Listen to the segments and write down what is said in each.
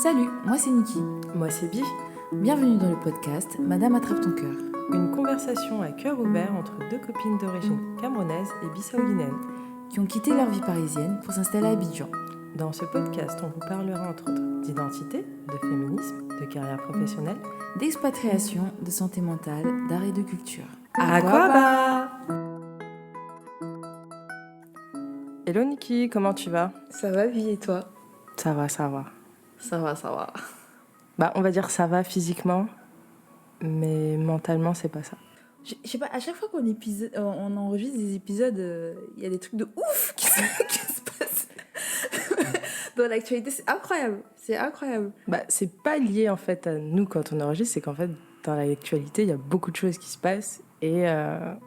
Salut, moi c'est Niki. Moi c'est Bi, Bienvenue dans le podcast Madame attrape ton cœur. une conversation à cœur ouvert entre deux copines d'origine camerounaise et bissau-guinéenne. Qui ont quitté leur vie parisienne pour s'installer à Abidjan. Dans ce podcast, on vous parlera entre autres d'identité, de féminisme, de carrière professionnelle. D'expatriation, de santé mentale, d'art et de culture. Aquaba! Hello Niki, comment tu vas? Ça va, Vie, et toi? Ça va. Ça va. Bah, on va dire ça va physiquement, mais mentalement, c'est pas ça. Je sais pas, à chaque fois on enregistre des épisodes, il y a des trucs de ouf qui se passent dans l'actualité. C'est incroyable. Bah, c'est pas lié en fait à nous quand on enregistre, c'est qu'en fait, dans l'actualité, il y a beaucoup de choses qui se passent et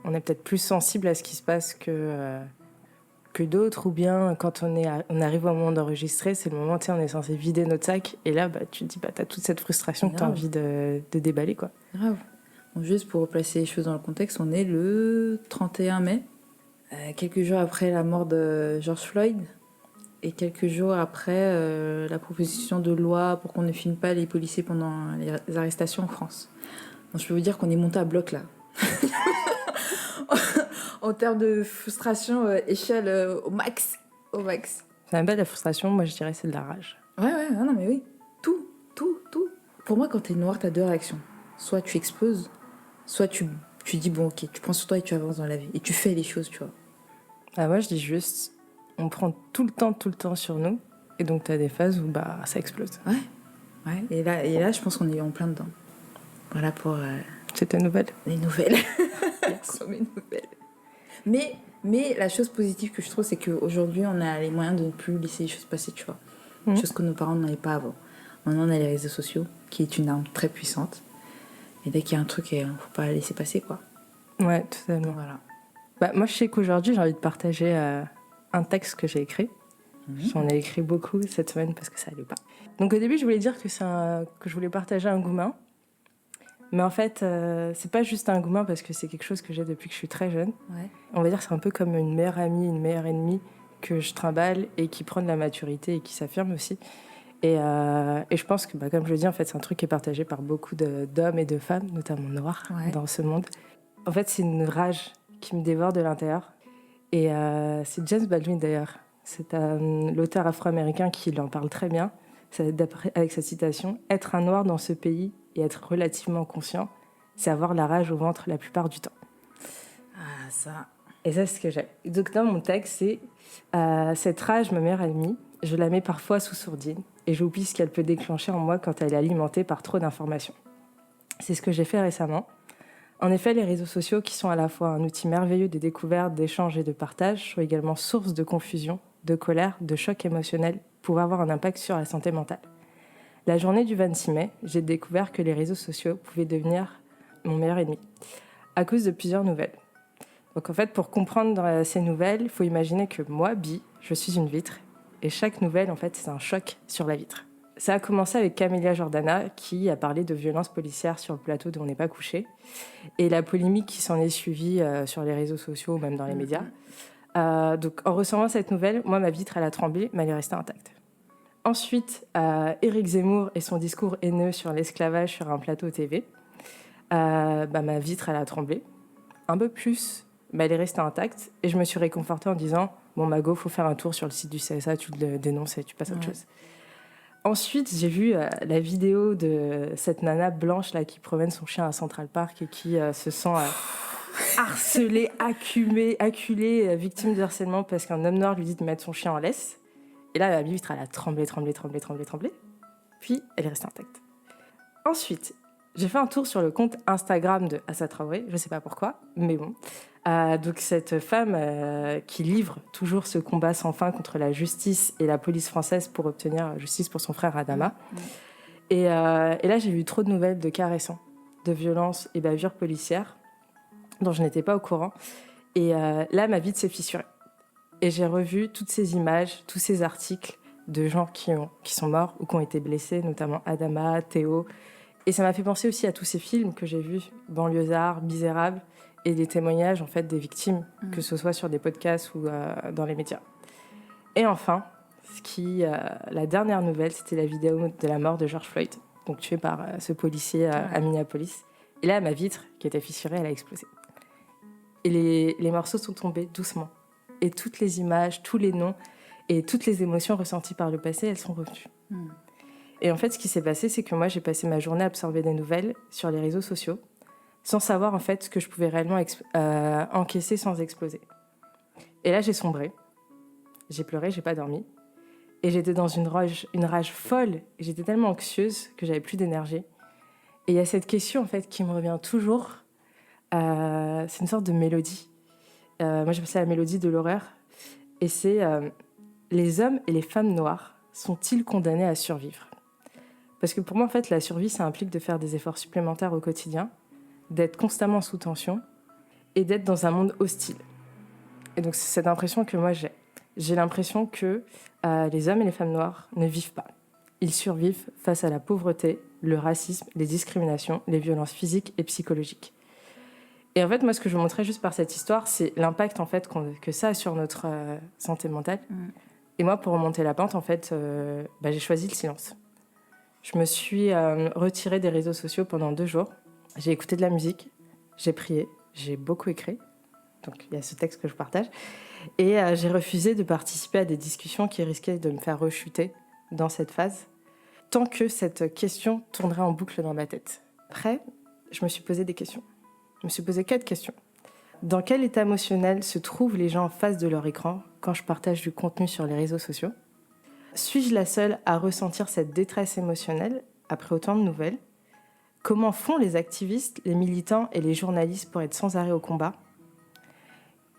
on est peut-être plus sensible à ce qui se passe que d'autres, ou bien quand on arrive au moment d'enregistrer, c'est le moment où on est censé vider notre sac, et là, bah, tu te dis, bah, t'as toute cette frustration que t'as envie de déballer, quoi. Grave. Bon, juste pour replacer les choses dans le contexte, on est le 31 mai, quelques jours après la mort de George Floyd, et quelques jours après la proposition de loi pour qu'on ne filme pas les policiers pendant les arrestations en France. Donc je peux vous dire qu'on est monté à bloc là. En termes de frustration, échelle au max. C'est même pas de la frustration, moi je dirais c'est de la rage. Ouais, non mais oui. Tout. Pour moi, quand t'es noire, t'as deux réactions. Soit tu exploses, soit tu dis, bon ok, tu prends sur toi et tu avances dans la vie. Et tu fais les choses, tu vois. Ah, moi je dis juste, on prend tout le temps sur nous, et donc t'as des phases où bah, ça explose. Ouais. Et là, je pense qu'on est en plein dedans. Voilà pour C'est ta nouvelle? les nouvelles. Sur mes nouvelles. Mais la chose positive que je trouve, c'est qu'aujourd'hui, on a les moyens de ne plus laisser les choses passer, tu vois. Chose que nos parents n'avaient pas avant. Maintenant, on a les réseaux sociaux, qui est une arme très puissante. Et dès qu'il y a un truc, il ne faut pas laisser passer, quoi. Ouais, totalement. Voilà. Bah, moi je sais qu'aujourd'hui j'ai envie de partager un texte que j'ai écrit. J'en ai écrit beaucoup cette semaine parce que ça allait pas. Donc au début je voulais dire que je voulais partager un engouement. Mais en fait, c'est pas juste un engouement parce que c'est quelque chose que j'ai depuis que je suis très jeune. Ouais. On va dire que c'est un peu comme une meilleure amie, une meilleure ennemie que je trimballe et qui prend de la maturité et qui s'affirme aussi. Et je pense que, bah, comme je le dis, en fait, c'est un truc qui est partagé par beaucoup d'hommes et de femmes, notamment noirs, dans ce monde. En fait, c'est une rage qui me dévore de l'intérieur. Et c'est James Baldwin, d'ailleurs. C'est l'auteur afro-américain qui en parle très bien, avec sa citation « Être un noir dans ce pays et être relativement conscient, c'est avoir la rage au ventre la plupart du temps. » Ah, ça. Et ça, c'est ce que j'ai. Donc, dans mon texte, c'est cette rage, ma meilleure amie, je la mets parfois sous sourdine et j'oublie ce qu'elle peut déclencher en moi quand elle est alimentée par trop d'informations. C'est ce que j'ai fait récemment. En effet, les réseaux sociaux, qui sont à la fois un outil merveilleux de découverte, d'échange et de partage, sont également source de confusion, de colère, de choc émotionnel, pour avoir un impact sur la santé mentale. La journée du 26 mai, j'ai découvert que les réseaux sociaux pouvaient devenir mon meilleur ennemi, à cause de plusieurs nouvelles. Donc en fait, pour comprendre ces nouvelles, il faut imaginer que moi, Bi, je suis une vitre, et chaque nouvelle, en fait, c'est un choc sur la vitre. Ça a commencé avec Camélia Jordana, qui a parlé de violences policières sur le plateau de On n'est pas couché, et la polémique qui s'en est suivie sur les réseaux sociaux, même dans les médias. Donc en recevant cette nouvelle, moi, ma vitre, elle a tremblé, mais elle est restée intacte. Ensuite, Éric Zemmour et son discours haineux sur l'esclavage sur un plateau TV. Ma vitre, elle a tremblé. Un peu plus, mais elle est restée intacte. Et je me suis réconfortée en disant « Bon, Mago, faut faire un tour sur le site du CSA, tu le dénonces et tu passes à autre chose. » Ensuite, j'ai vu la vidéo de cette nana blanche là, qui promène son chien à Central Park et qui se sent harcelée, acculée, victime de harcèlement parce qu'un homme noir lui dit de mettre son chien en laisse. Et là, la vitre, elle a tremblé. Puis, elle est restée intacte. Ensuite, j'ai fait un tour sur le compte Instagram de Assa Traoré, je ne sais pas pourquoi, mais bon. Donc cette femme qui livre toujours ce combat sans fin contre la justice et la police française pour obtenir justice pour son frère Adama. Et là, j'ai vu trop de nouvelles de cas récents, de violences et bavures policières dont je n'étais pas au courant. Et là, ma vitre s'est fissurée. Et j'ai revu toutes ces images, tous ces articles de gens qui sont morts ou qui ont été blessés, notamment Adama, Théo. Et ça m'a fait penser aussi à tous ces films que j'ai vus, Banlieusards, Misérables, et des témoignages en fait des victimes, que ce soit sur des podcasts ou dans les médias. Et enfin, la dernière nouvelle, c'était la vidéo de la mort de George Floyd, donc tué par ce policier à Minneapolis. Et là, ma vitre, qui était fissurée, elle a explosé. Et les morceaux sont tombés doucement. Et toutes les images, tous les noms et toutes les émotions ressenties par le passé, elles sont revenues. Et en fait, ce qui s'est passé, c'est que moi, j'ai passé ma journée à absorber des nouvelles sur les réseaux sociaux, sans savoir en fait ce que je pouvais réellement encaisser sans exploser. Et là, j'ai sombré. J'ai pleuré, j'ai pas dormi. Et j'étais dans une rage folle. Et j'étais tellement anxieuse que j'avais plus d'énergie. Et il y a cette question, en fait, qui me revient toujours. C'est une sorte de mélodie. Moi, j'appelle ça la mélodie de l'horreur. Et c'est les hommes et les femmes noires sont-ils condamnés à survivre ? Parce que pour moi, en fait, la survie, ça implique de faire des efforts supplémentaires au quotidien, d'être constamment sous tension et d'être dans un monde hostile. Et donc, c'est cette impression que moi j'ai. J'ai l'impression que les hommes et les femmes noires ne vivent pas. Ils survivent face à la pauvreté, le racisme, les discriminations, les violences physiques et psychologiques. Et en fait, moi, ce que je vous montrais juste par cette histoire, c'est l'impact en fait, que ça a sur notre santé mentale. Et moi, pour remonter la pente, en fait, j'ai choisi le silence. Je me suis retirée des réseaux sociaux pendant 2 jours. J'ai écouté de la musique, j'ai prié, j'ai beaucoup écrit. Donc, il y a ce texte que je partage. Et j'ai refusé de participer à des discussions qui risquaient de me faire rechuter dans cette phase, tant que cette question tournerait en boucle dans ma tête. Après, je me suis posé des questions. Je me suis posé 4 questions. Dans quel état émotionnel se trouvent les gens en face de leur écran quand je partage du contenu sur les réseaux sociaux ? Suis-je la seule à ressentir cette détresse émotionnelle après autant de nouvelles ? Comment font les activistes, les militants et les journalistes pour être sans arrêt au combat ?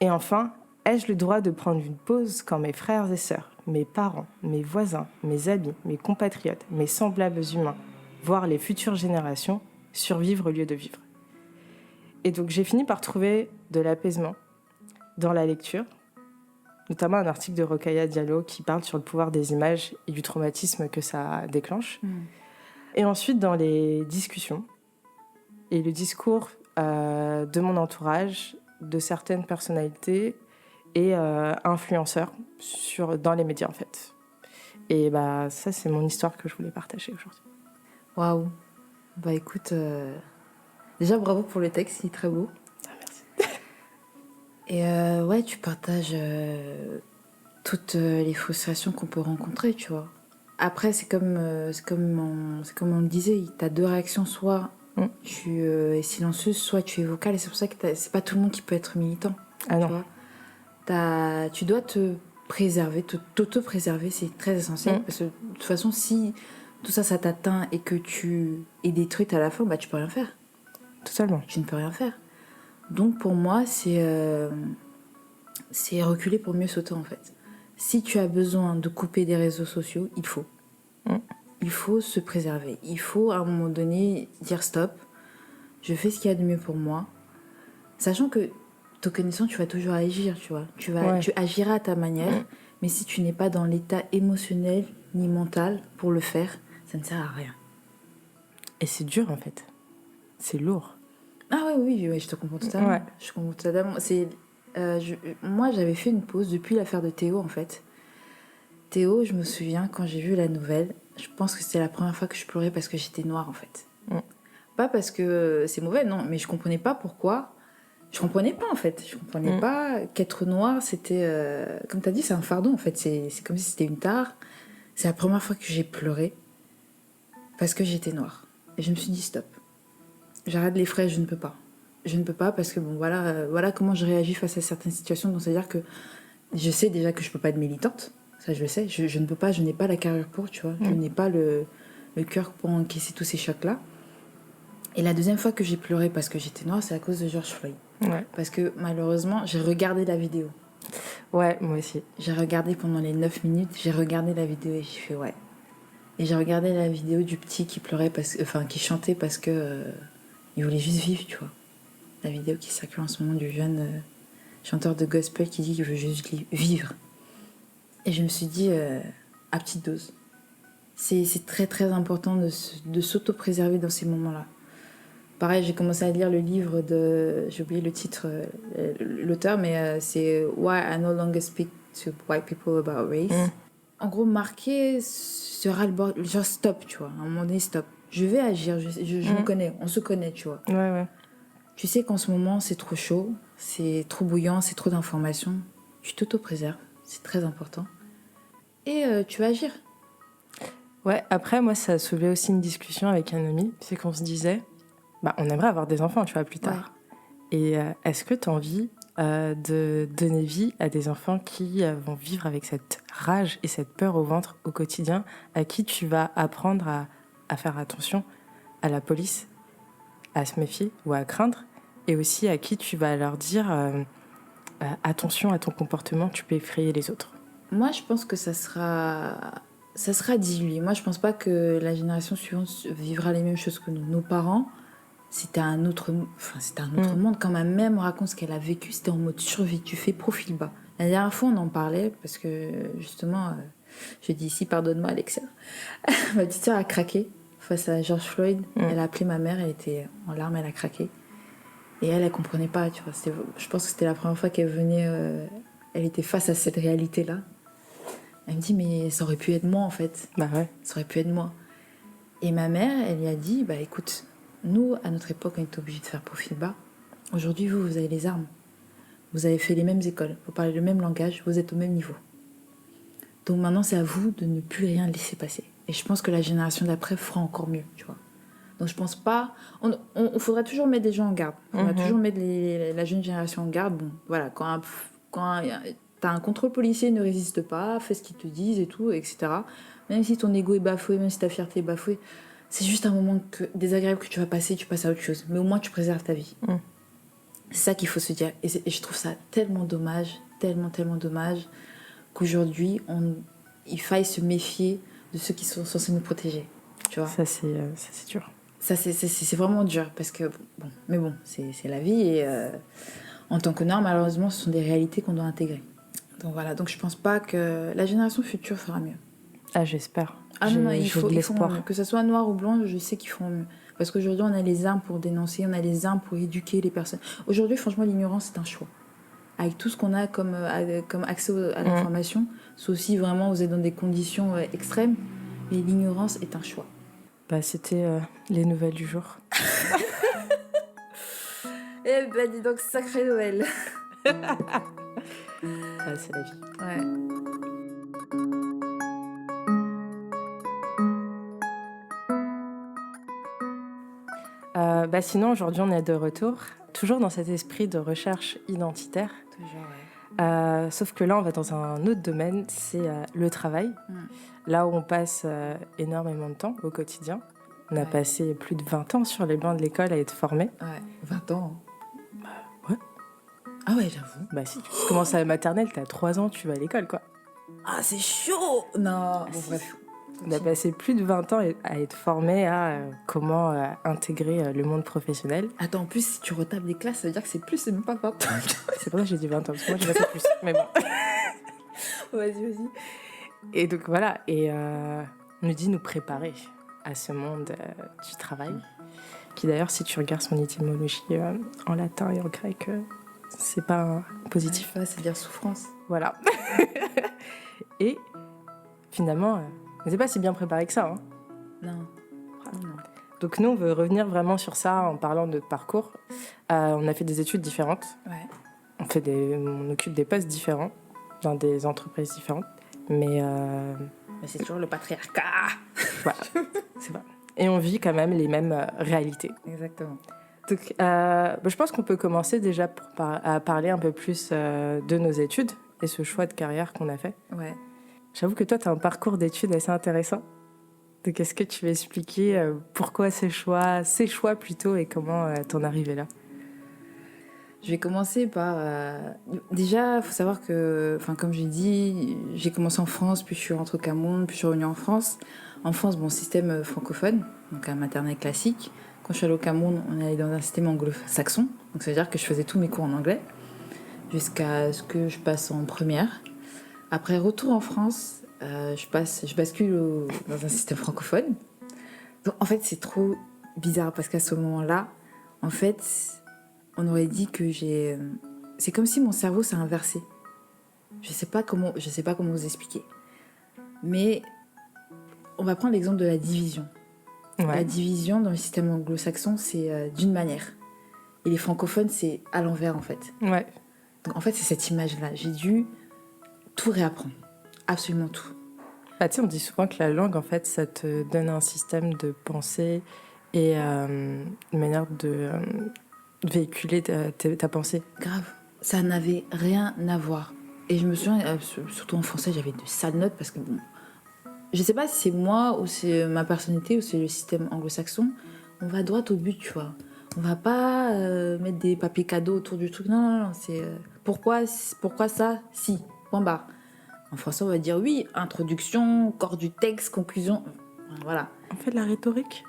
Et enfin, ai-je le droit de prendre une pause quand mes frères et sœurs, mes parents, mes voisins, mes amis, mes compatriotes, mes semblables humains, voire les futures générations, survivent au lieu de vivre ? Et donc j'ai fini par trouver de l'apaisement dans la lecture, notamment un article de Rokhaya Diallo qui parle sur le pouvoir des images et du traumatisme que ça déclenche. Et ensuite dans les discussions et le discours de mon entourage, de certaines personnalités et influenceurs dans les médias en fait. Et ça c'est mon histoire que je voulais partager aujourd'hui. Waouh. Écoute, déjà bravo pour le texte, il est très beau. Merci. Et tu partages toutes les frustrations qu'on peut rencontrer, tu vois. Après, c'est comme on le disait, tu as 2 réactions, soit tu es silencieuse, soit tu es vocale, et c'est pour ça que c'est pas tout le monde qui peut être militant. Ah non. Tu vois, tu dois te préserver, t'auto-préserver, c'est très essentiel, parce que de toute façon, si tout ça, ça t'atteint et que tu es détruite à la fin, tu peux rien faire. Totalement. Tu ne peux rien faire. Donc pour moi, c'est reculer pour mieux sauter en fait. Si tu as besoin de couper des réseaux sociaux, il faut. Il faut se préserver. Il faut à un moment donné dire stop, je fais ce qu'il y a de mieux pour moi. Sachant que te connaissant, tu vas toujours agir, tu vois. Tu agiras à ta manière, mais si tu n'es pas dans l'état émotionnel ni mental pour le faire, ça ne sert à rien. Et c'est dur en fait. C'est lourd. Ah oui, je te comprends totalement. Ouais. Je comprends totalement. Moi, j'avais fait une pause depuis l'affaire de Théo, en fait. Théo, je me souviens, quand j'ai vu la nouvelle, je pense que c'était la première fois que je pleurais parce que j'étais noire, en fait. Pas parce que c'est mauvais, non, mais je comprenais pas pourquoi. Je comprenais pas, en fait. Je comprenais pas qu'être noire, c'était... comme tu as dit, c'est un fardeau, en fait. C'est comme si c'était une tare. C'est la première fois que j'ai pleuré parce que j'étais noire. Et je me suis dit, stop. J'arrête les frais, je ne peux pas. Je ne peux pas parce que voilà comment je réagis face à certaines situations. Donc c'est-à-dire que je sais déjà que je peux pas être militante. Ça, je le sais. Je ne peux pas, je n'ai pas la carrure pour, tu vois. Je n'ai pas le cœur pour encaisser tous ces chocs-là. Et la deuxième fois que j'ai pleuré parce que j'étais noire, c'est à cause de George Floyd. Ouais. Parce que malheureusement, j'ai regardé la vidéo. Ouais, moi aussi. J'ai regardé pendant les 9 minutes, j'ai regardé la vidéo et j'ai fait ouais. Et j'ai regardé la vidéo du petit qui pleurait, qui chantait parce que il voulait juste vivre, tu vois. La vidéo qui circule en ce moment du jeune chanteur de gospel qui dit qu'il veut juste vivre. Et je me suis dit, à petite dose. C'est très très important de s'auto-préserver dans ces moments-là. Pareil, j'ai commencé à lire le livre j'ai oublié le titre, l'auteur, mais c'est Why I No Longer Speak to White People About Race. En gros, marquer ce ras-le-bol, genre stop, tu vois. À un moment donné, stop. Je vais agir, je me connais, on se connaît, tu vois. Ouais. Tu sais qu'en ce moment, c'est trop chaud, c'est trop bouillant, c'est trop d'informations. Tu t'auto-préserves, c'est très important. Et tu vas agir. Ouais, après, moi, ça a soulevé aussi une discussion avec un ami. C'est qu'on se disait, on aimerait avoir des enfants, tu vois, plus tard. Ouais. Et est-ce que tu as envie de donner vie à des enfants qui vont vivre avec cette rage et cette peur au ventre au quotidien, à qui tu vas apprendre à faire attention à la police, à se méfier ou à craindre, et aussi à qui tu vas leur dire attention à ton comportement, tu peux effrayer les autres. Moi, je pense que ça sera dilué. Moi, je pense pas que la génération suivante vivra les mêmes choses que nous. Nos parents, c'était un autre monde. Quand ma mère me raconte ce qu'elle a vécu, c'était en mode survie. Tu fais profil bas. La dernière fois, on en parlait parce que justement, je dis ici, pardonne-moi, Alexia. Ma petite sœur a craqué face à George Floyd. Elle a appelé ma mère, elle était en larmes, elle a craqué. Et elle comprenait pas, tu vois. Je pense que c'était la première fois qu'elle venait. Elle était face à cette réalité-là. Elle me dit, mais ça aurait pu être moi, en fait. Bah ouais. Ça aurait pu être moi. Et ma mère, elle lui a dit, écoute, nous, à notre époque, on était obligés de faire profil bas. Aujourd'hui, vous avez les armes. Vous avez fait les mêmes écoles. Vous parlez le même langage. Vous êtes au même niveau. Donc maintenant, c'est à vous de ne plus rien laisser passer. Et je pense que la génération d'après fera encore mieux, tu vois. Donc je pense pas... On faudra toujours mettre des gens en garde. On va toujours mettre la jeune génération en garde. Bon, voilà, quand t'as un contrôle policier, ne résiste pas, fais ce qu'ils te disent et tout, etc. Même si ton ego est bafoué, même si ta fierté est bafouée, c'est juste un moment désagréable que tu vas passer, tu passes à autre chose. Mais au moins, tu préserves ta vie. C'est ça qu'il faut se dire. Et je trouve ça tellement dommage, tellement dommage, qu'aujourd'hui, il faille se méfier de ceux qui sont censés nous protéger. Tu vois ? Ça, c'est dur. Ça, c'est vraiment dur, parce que... Mais bon, c'est la vie, et en tant que norme, malheureusement, ce sont des réalités qu'on doit intégrer. Donc voilà, donc je pense pas que la génération future fera mieux. Ah, j'espère. Non, il faut de l'espoir. mieux. Que ce soit noir ou blanc, je sais qu'ils feront mieux. Parce qu'aujourd'hui, on a les armes pour dénoncer, on a les armes pour éduquer les personnes. Aujourd'hui, franchement, l'ignorance, c'est un choix. Avec tout ce qu'on a comme accès à l'information, c'est aussi vraiment, vous êtes dans des conditions extrêmes, mais l'ignorance est un choix. C'était les nouvelles du jour. Eh ben, dis donc, sacré Noël. C'est la vie. Ouais. Sinon, aujourd'hui, on est de retour, toujours dans cet esprit de recherche identitaire. Toujours, ouais. Sauf que là, on va dans un autre domaine, c'est le travail. Là où on passe énormément de temps au quotidien. On a passé plus de 20 ans sur les bancs de l'école à être formés. Ouais, 20 ans. Ouais. Ah ouais, j'avoue. Si tu commences à la maternelle, t'as 3 ans, tu vas à l'école, quoi. Ah, c'est chaud. Non, bon, bref. On a passé plus de 20 ans à être formés à comment intégrer le monde professionnel. Attends, en plus, si tu retapes des classes, ça veut dire que c'est même pas 20 ans. C'est pour ça que j'ai dit 20 ans, parce que moi, j'ai passé plus. Mais bon. Vas-y. Et donc, voilà. Et on nous dit nous préparer à ce monde du travail. Qui, d'ailleurs, si tu regardes son étymologie en latin et en grec, c'est pas positif. Ouais, c'est dire souffrance. Voilà. Et finalement... on n'est pas si bien préparé que ça. Non. Donc nous, on veut revenir vraiment sur ça en parlant de notre parcours. On a fait des études différentes. Ouais. On occupe des postes différents dans des entreprises différentes. Mais c'est toujours le patriarcat. Voilà, c'est vrai. Et on vit quand même les mêmes réalités. Exactement. Donc, je pense qu'on peut commencer déjà à parler un peu plus de nos études et ce choix de carrière qu'on a fait. Ouais. J'avoue que toi, tu as un parcours d'études assez intéressant. Donc, est-ce que tu veux expliquer pourquoi ces choix plutôt, et comment t'en es arrivé là ? Je vais commencer par... Déjà, il faut savoir que, comme j'ai dit, j'ai commencé en France, puis je suis rentrée au Cameroun, puis je suis revenue en France. En France, système francophone, donc un maternelle classique. Quand je suis allée au Cameroun, on est allé dans un système anglo-saxon. Donc ça veut dire que je faisais tous mes cours en anglais, jusqu'à ce que je passe en première. Après, retour en France, je bascule dans un système francophone. Donc, en fait, c'est trop bizarre parce qu'à ce moment-là, en fait, on aurait dit que c'est comme si mon cerveau s'est inversé. Je sais pas comment vous expliquer. Mais on va prendre l'exemple de la division. Ouais. La division dans le système anglo-saxon, c'est d'une manière. Et les francophones, c'est à l'envers, en fait. Ouais. Donc, en fait, c'est cette image-là. J'ai dû tout réapprendre. Absolument tout. Bah, tu sais, on dit souvent que la langue, en fait, ça te donne un système de pensée et une manière de véhiculer ta pensée. Grave. Ça n'avait rien à voir. Et je me souviens, surtout en français, j'avais de sales notes parce que, bon, je sais pas si c'est moi ou c'est ma personnalité ou c'est le système anglo-saxon. On va droit au but, tu vois. On va pas mettre des papiers cadeaux autour du truc. Non. C'est pourquoi ça? Si. Point barre. En français, on va dire oui, introduction, corps du texte, conclusion. Voilà. On fait de la rhétorique.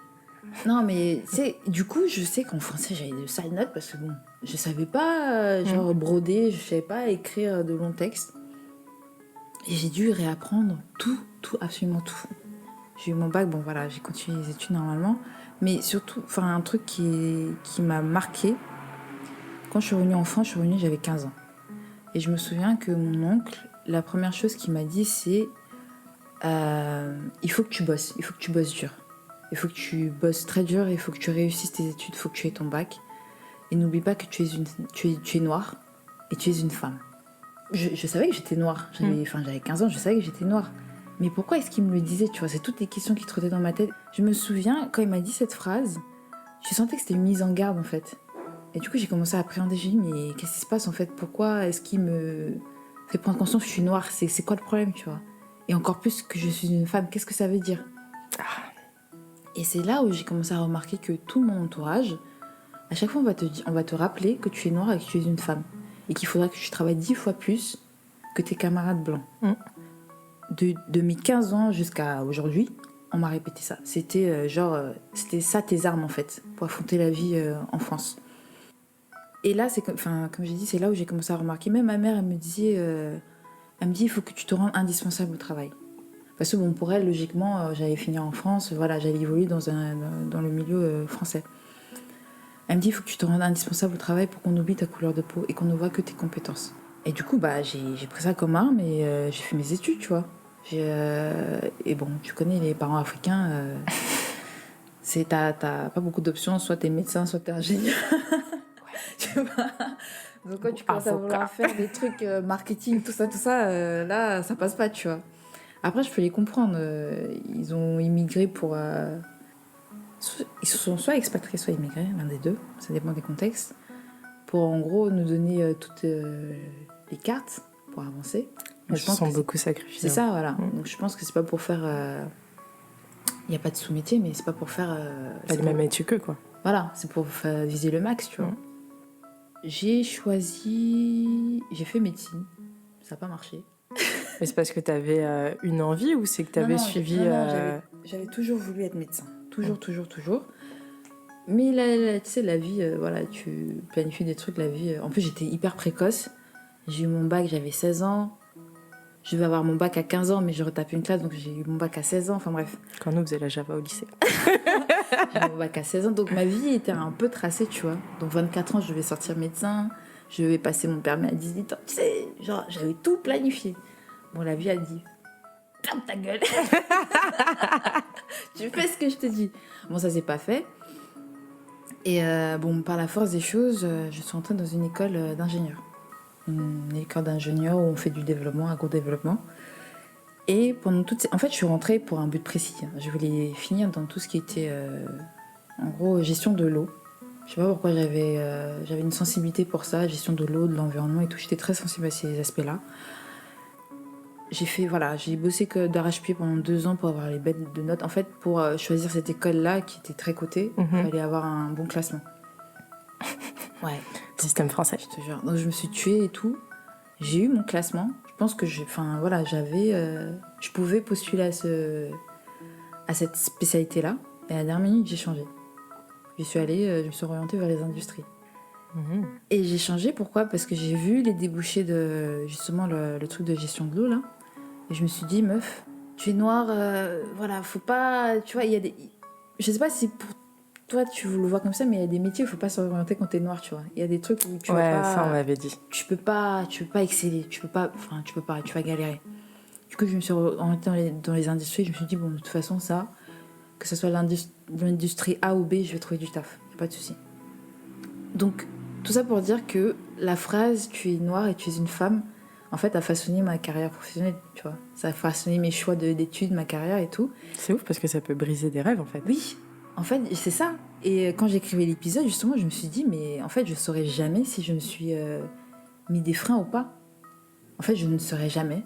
Non, mais du coup, je sais qu'en français, j'avais de sales notes parce que bon, je savais pas genre broder, je savais pas écrire de longs textes. Et j'ai dû réapprendre tout, absolument tout. J'ai eu mon bac, bon voilà, j'ai continué les études normalement. Mais surtout, un truc qui m'a marqué, quand je suis revenue en France, j'avais 15 ans. Et je me souviens que mon oncle, la première chose qu'il m'a dit, c'est il faut que tu bosses dur. Il faut que tu bosses très dur, il faut que tu réussisses tes études, il faut que tu aies ton bac. Et n'oublie pas que tu es noire et tu es une femme. Je savais que j'étais noire, j'avais 15 ans, je savais que j'étais noire. Mais pourquoi est-ce qu'il me le disait, tu vois? C'est toutes les questions qui trottaient dans ma tête. Je me souviens, quand il m'a dit cette phrase, je sentais que c'était une mise en garde, en fait. Et du coup, j'ai commencé à appréhender. J'ai dit, mais qu'est-ce qui se passe, en fait? Pourquoi est-ce qu'il me fait prendre conscience que je suis noire? C'est quoi le problème, tu vois? Et encore plus que je suis une femme, qu'est-ce que ça veut dire? Et c'est là où j'ai commencé à remarquer que tout mon entourage, à chaque fois, on va te rappeler que tu es noire et que tu es une femme. Et qu'il faudra que tu travailles 10 fois plus que tes camarades blancs. De mes 15 ans jusqu'à aujourd'hui, on m'a répété ça. C'était c'était ça tes armes en fait, pour affronter la vie en France. Et là, comme j'ai dit, c'est là où j'ai commencé à remarquer. Même ma mère, elle me dit, il faut que tu te rendes indispensable au travail. Parce que bon, pour elle, logiquement, j'allais finir en France, voilà, j'allais évoluer dans le milieu français. Elle me dit, il faut que tu te rendes indispensable au travail pour qu'on oublie ta couleur de peau et qu'on ne voit que tes compétences. Et du coup, j'ai pris ça comme arme et j'ai fait mes études, tu vois. Et bon, tu connais les parents africains, t'as pas beaucoup d'options, soit t'es médecin, soit t'es ingénieur. Tu vois. Donc quand tu commences à vouloir faire des trucs marketing, tout ça, là, ça passe pas, tu vois. Après, je peux les comprendre. Ils ont immigré pour... ils se sont soit expatriés, soit immigrés, l'un des deux, ça dépend des contextes, pour en gros nous donner toutes les cartes pour avancer. Ils se sont beaucoup sacrifiés. C'est ça, voilà. Donc je pense que c'est pas pour faire... Il n'y a pas de sous-métier, mais c'est pas pour faire... pas le même étude que quoi. Voilà, c'est pour viser le max, tu vois. J'ai fait médecine. Ça n'a pas marché. Mais c'est parce que tu avais une envie ou c'est que tu avais suivi... J'avais toujours voulu être médecin. Toujours. Mais tu sais, la vie, voilà, tu planifies des trucs, la vie... En plus, j'étais hyper précoce. J'ai eu mon bac, j'avais 16 ans. Je devais avoir mon bac à 15 ans, mais j'ai retapé une classe, donc j'ai eu mon bac à 16 ans. Enfin bref. Quand nous, on faisait la Java au lycée. J'ai eu mon bac à 16 ans, donc ma vie était un peu tracée, tu vois. Donc 24 ans, je devais sortir médecin. Je devais passer mon permis à 18 ans. Tu sais, genre, j'avais tout planifié. Bon, la vie a dit... Ferme ta gueule. Tu fais ce que je te dis. Bon, ça s'est pas fait. Et bon, par la force des choses, je suis entrée dans une école d'ingénieur. Une école d'ingénieur où on fait du développement, agro-développement. Et pendant en fait, je suis rentrée pour un but précis. Je voulais finir dans tout ce qui était, en gros, gestion de l'eau. Je sais pas pourquoi j'avais une sensibilité pour ça, gestion de l'eau, de l'environnement et tout. J'étais très sensible à ces aspects-là. J'ai bossé que d'arrache-pied pendant 2 ans pour avoir les bêtes de notes. En fait, pour choisir cette école-là, qui était très cotée, il fallait avoir un bon classement. Ouais. Système français. Je te jure. Donc, je me suis tuée et tout. J'ai eu mon classement. Je pense que je pouvais postuler à cette spécialité-là. Et à la dernière minute, j'ai changé. Je me suis orientée vers les industries. Et j'ai changé, pourquoi? Parce que j'ai vu les débouchés de, justement, le truc de gestion de l'eau, là. Et je me suis dit, meuf, tu es noire, voilà, faut pas... Tu vois, il y a des... Je sais pas si pour toi, tu le vois comme ça, mais il y a des métiers où il faut pas s'orienter quand t'es noire, tu vois. Il y a des trucs où tu vas pas... ça, on m'avait dit. Tu peux pas exceller, tu vas galérer. Du coup, je me suis orientée dans les industries. Je me suis dit, bon, de toute façon, ça, que ce soit l'industrie A ou B, je vais trouver du taf. Y a pas de souci. Donc, tout ça pour dire que la phrase tu es noire et tu es une femme, en fait, a façonné ma carrière professionnelle, tu vois. Ça a façonné mes choix d'études, ma carrière et tout. C'est ouf parce que ça peut briser des rêves en fait. Oui, en fait, c'est ça. Et quand j'écrivais l'épisode, justement, je me suis dit, mais en fait, je saurais jamais si je me suis mis des freins ou pas. En fait, je ne saurais jamais.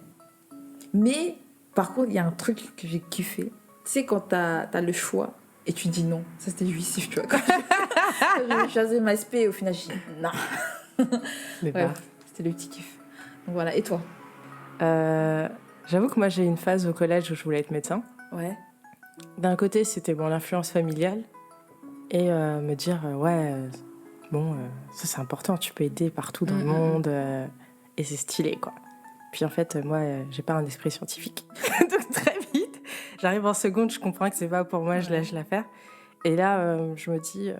Mais, par contre, il y a un truc que j'ai kiffé. Tu sais, quand t'as le choix et tu dis non. Ça, c'était jouissif, tu vois. Quand j'ai choisi ma SP, au final, j'ai dit non. Mais Ouais, bah. c'était le petit kiff. Donc voilà, et toi? J'avoue que moi j'ai eu une phase au collège où je voulais être médecin. Ouais. D'un côté, c'était bon, l'influence familiale et me dire ça c'est important, tu peux aider partout dans le monde et c'est stylé quoi. Puis en fait, moi j'ai pas un esprit scientifique. Donc très vite, j'arrive en seconde, je comprends que c'est pas pour moi, je lâche l'affaire. Et là, je me dis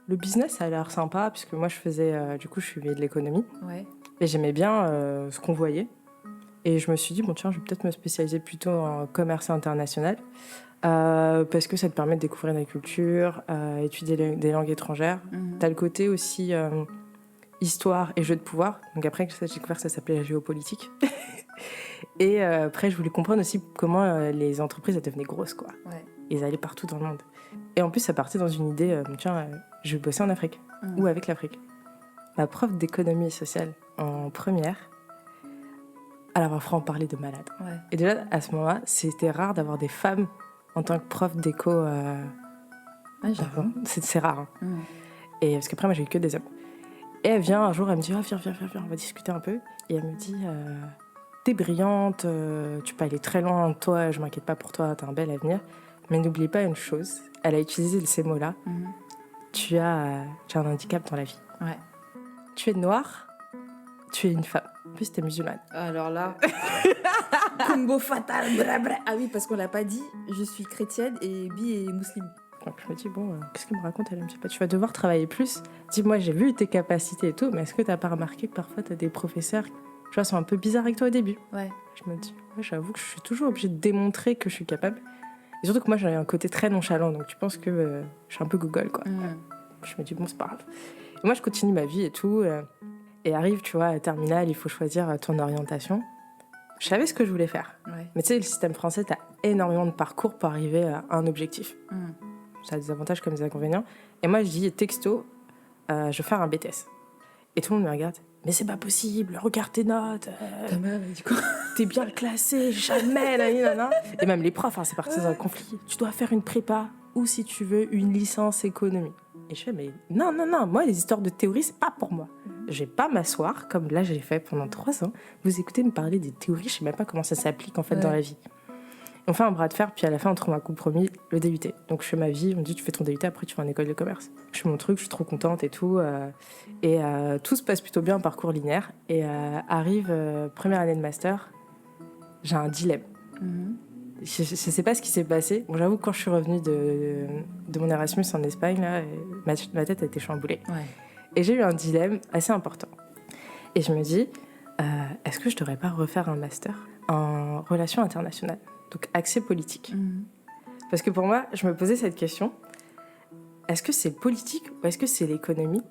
le business ça a l'air sympa puisque moi je faisais du coup je suivais de l'économie Ouais. et j'aimais bien ce qu'on voyait. Et je me suis dit, bon tiens, je vais peut-être me spécialiser plutôt en commerce international parce que ça te permet de découvrir des cultures, étudier des langues étrangères. T'as le côté aussi histoire et jeu de pouvoir. Donc après, j'ai découvert que ça s'appelait la géopolitique. Et après, je voulais comprendre aussi comment les entreprises elles devenaient grosses, quoi. Ouais. Et elles allaient partout dans le monde. Et en plus, ça partait dans une idée, je vais bosser en Afrique ou avec l'Afrique. Ma prof d'économie sociale en première, alors on va franc-parler de malade. Ouais. Et déjà, à ce moment-là, c'était rare d'avoir des femmes en tant que prof d'éco. Ouais, j'avoue. C'est rare. Hein. Et parce qu'après, moi, j'ai eu que des hommes. Et elle vient un jour, elle me dit viens, on va discuter un peu. Et elle me dit t'es brillante, tu peux aller très loin, toi, je m'inquiète pas pour toi, t'as un bel avenir. Mais n'oublie pas une chose, elle a utilisé ces mots-là tu as un handicap dans la vie. Ouais. Tu es noire, tu es une femme. En plus, t'es musulmane. Alors là, combo fatal. Bra. Ah oui, parce qu'on l'a pas dit, je suis chrétienne et bi et musulmane. Donc je me dis, qu'est-ce qu'elle me raconte? Elle me dit, tu vas devoir travailler plus. Dis-moi, j'ai vu tes capacités et tout, mais est-ce que t'as pas remarqué que parfois t'as des professeurs, tu vois, sont un peu bizarres avec toi au début? Ouais. Je me dis, j'avoue que je suis toujours obligée de démontrer que je suis capable. Et surtout que moi, j'ai un côté très nonchalant, donc tu penses que je suis un peu Google, quoi. Je me dis, c'est pas grave. Et moi, je continue ma vie et tout. Et arrive, tu vois, à terminale, il faut choisir ton orientation. Je savais ce que je voulais faire. Ouais. Mais tu sais, le système français, t'as énormément de parcours pour arriver à un objectif. Ça a des avantages comme des inconvénients. Et moi, je dis, texto, je vais faire un BTS. Et tout le monde me regarde. Mais c'est pas possible, regarde tes notes. Ta mère m'a dit quoi? T'es bien classé, jamais, nanana. Et même les profs, c'est parti dans un conflit. Tu dois faire une prépa ou, si tu veux, une licence économie. Et je fais, mais non, moi, les histoires de théorie, c'est pas pour moi. Je vais pas m'asseoir, comme là, j'ai fait pendant 3 ans. Vous écoutez me parler des théories, je sais même pas comment ça s'applique, en fait, dans la vie. On fait un bras de fer, puis à la fin, on trouve un compromis, le DUT. Donc, je fais ma vie, on me dit, tu fais ton DUT, après, tu vas en école de commerce. Je fais mon truc, je suis trop contente et tout. Et tout se passe plutôt bien, parcours linéaire. Et arrive première année de master, j'ai un dilemme. Je sais pas ce qui s'est passé. Bon, j'avoue que quand je suis revenue de mon Erasmus en Espagne, là, ma tête a été chamboulée. Ouais. Et j'ai eu un dilemme assez important. Et je me dis, est-ce que je devrais pas refaire un master en relations internationales, donc accès politique. Parce que pour moi, je me posais cette question, est-ce que c'est le politique ou est-ce que c'est l'économie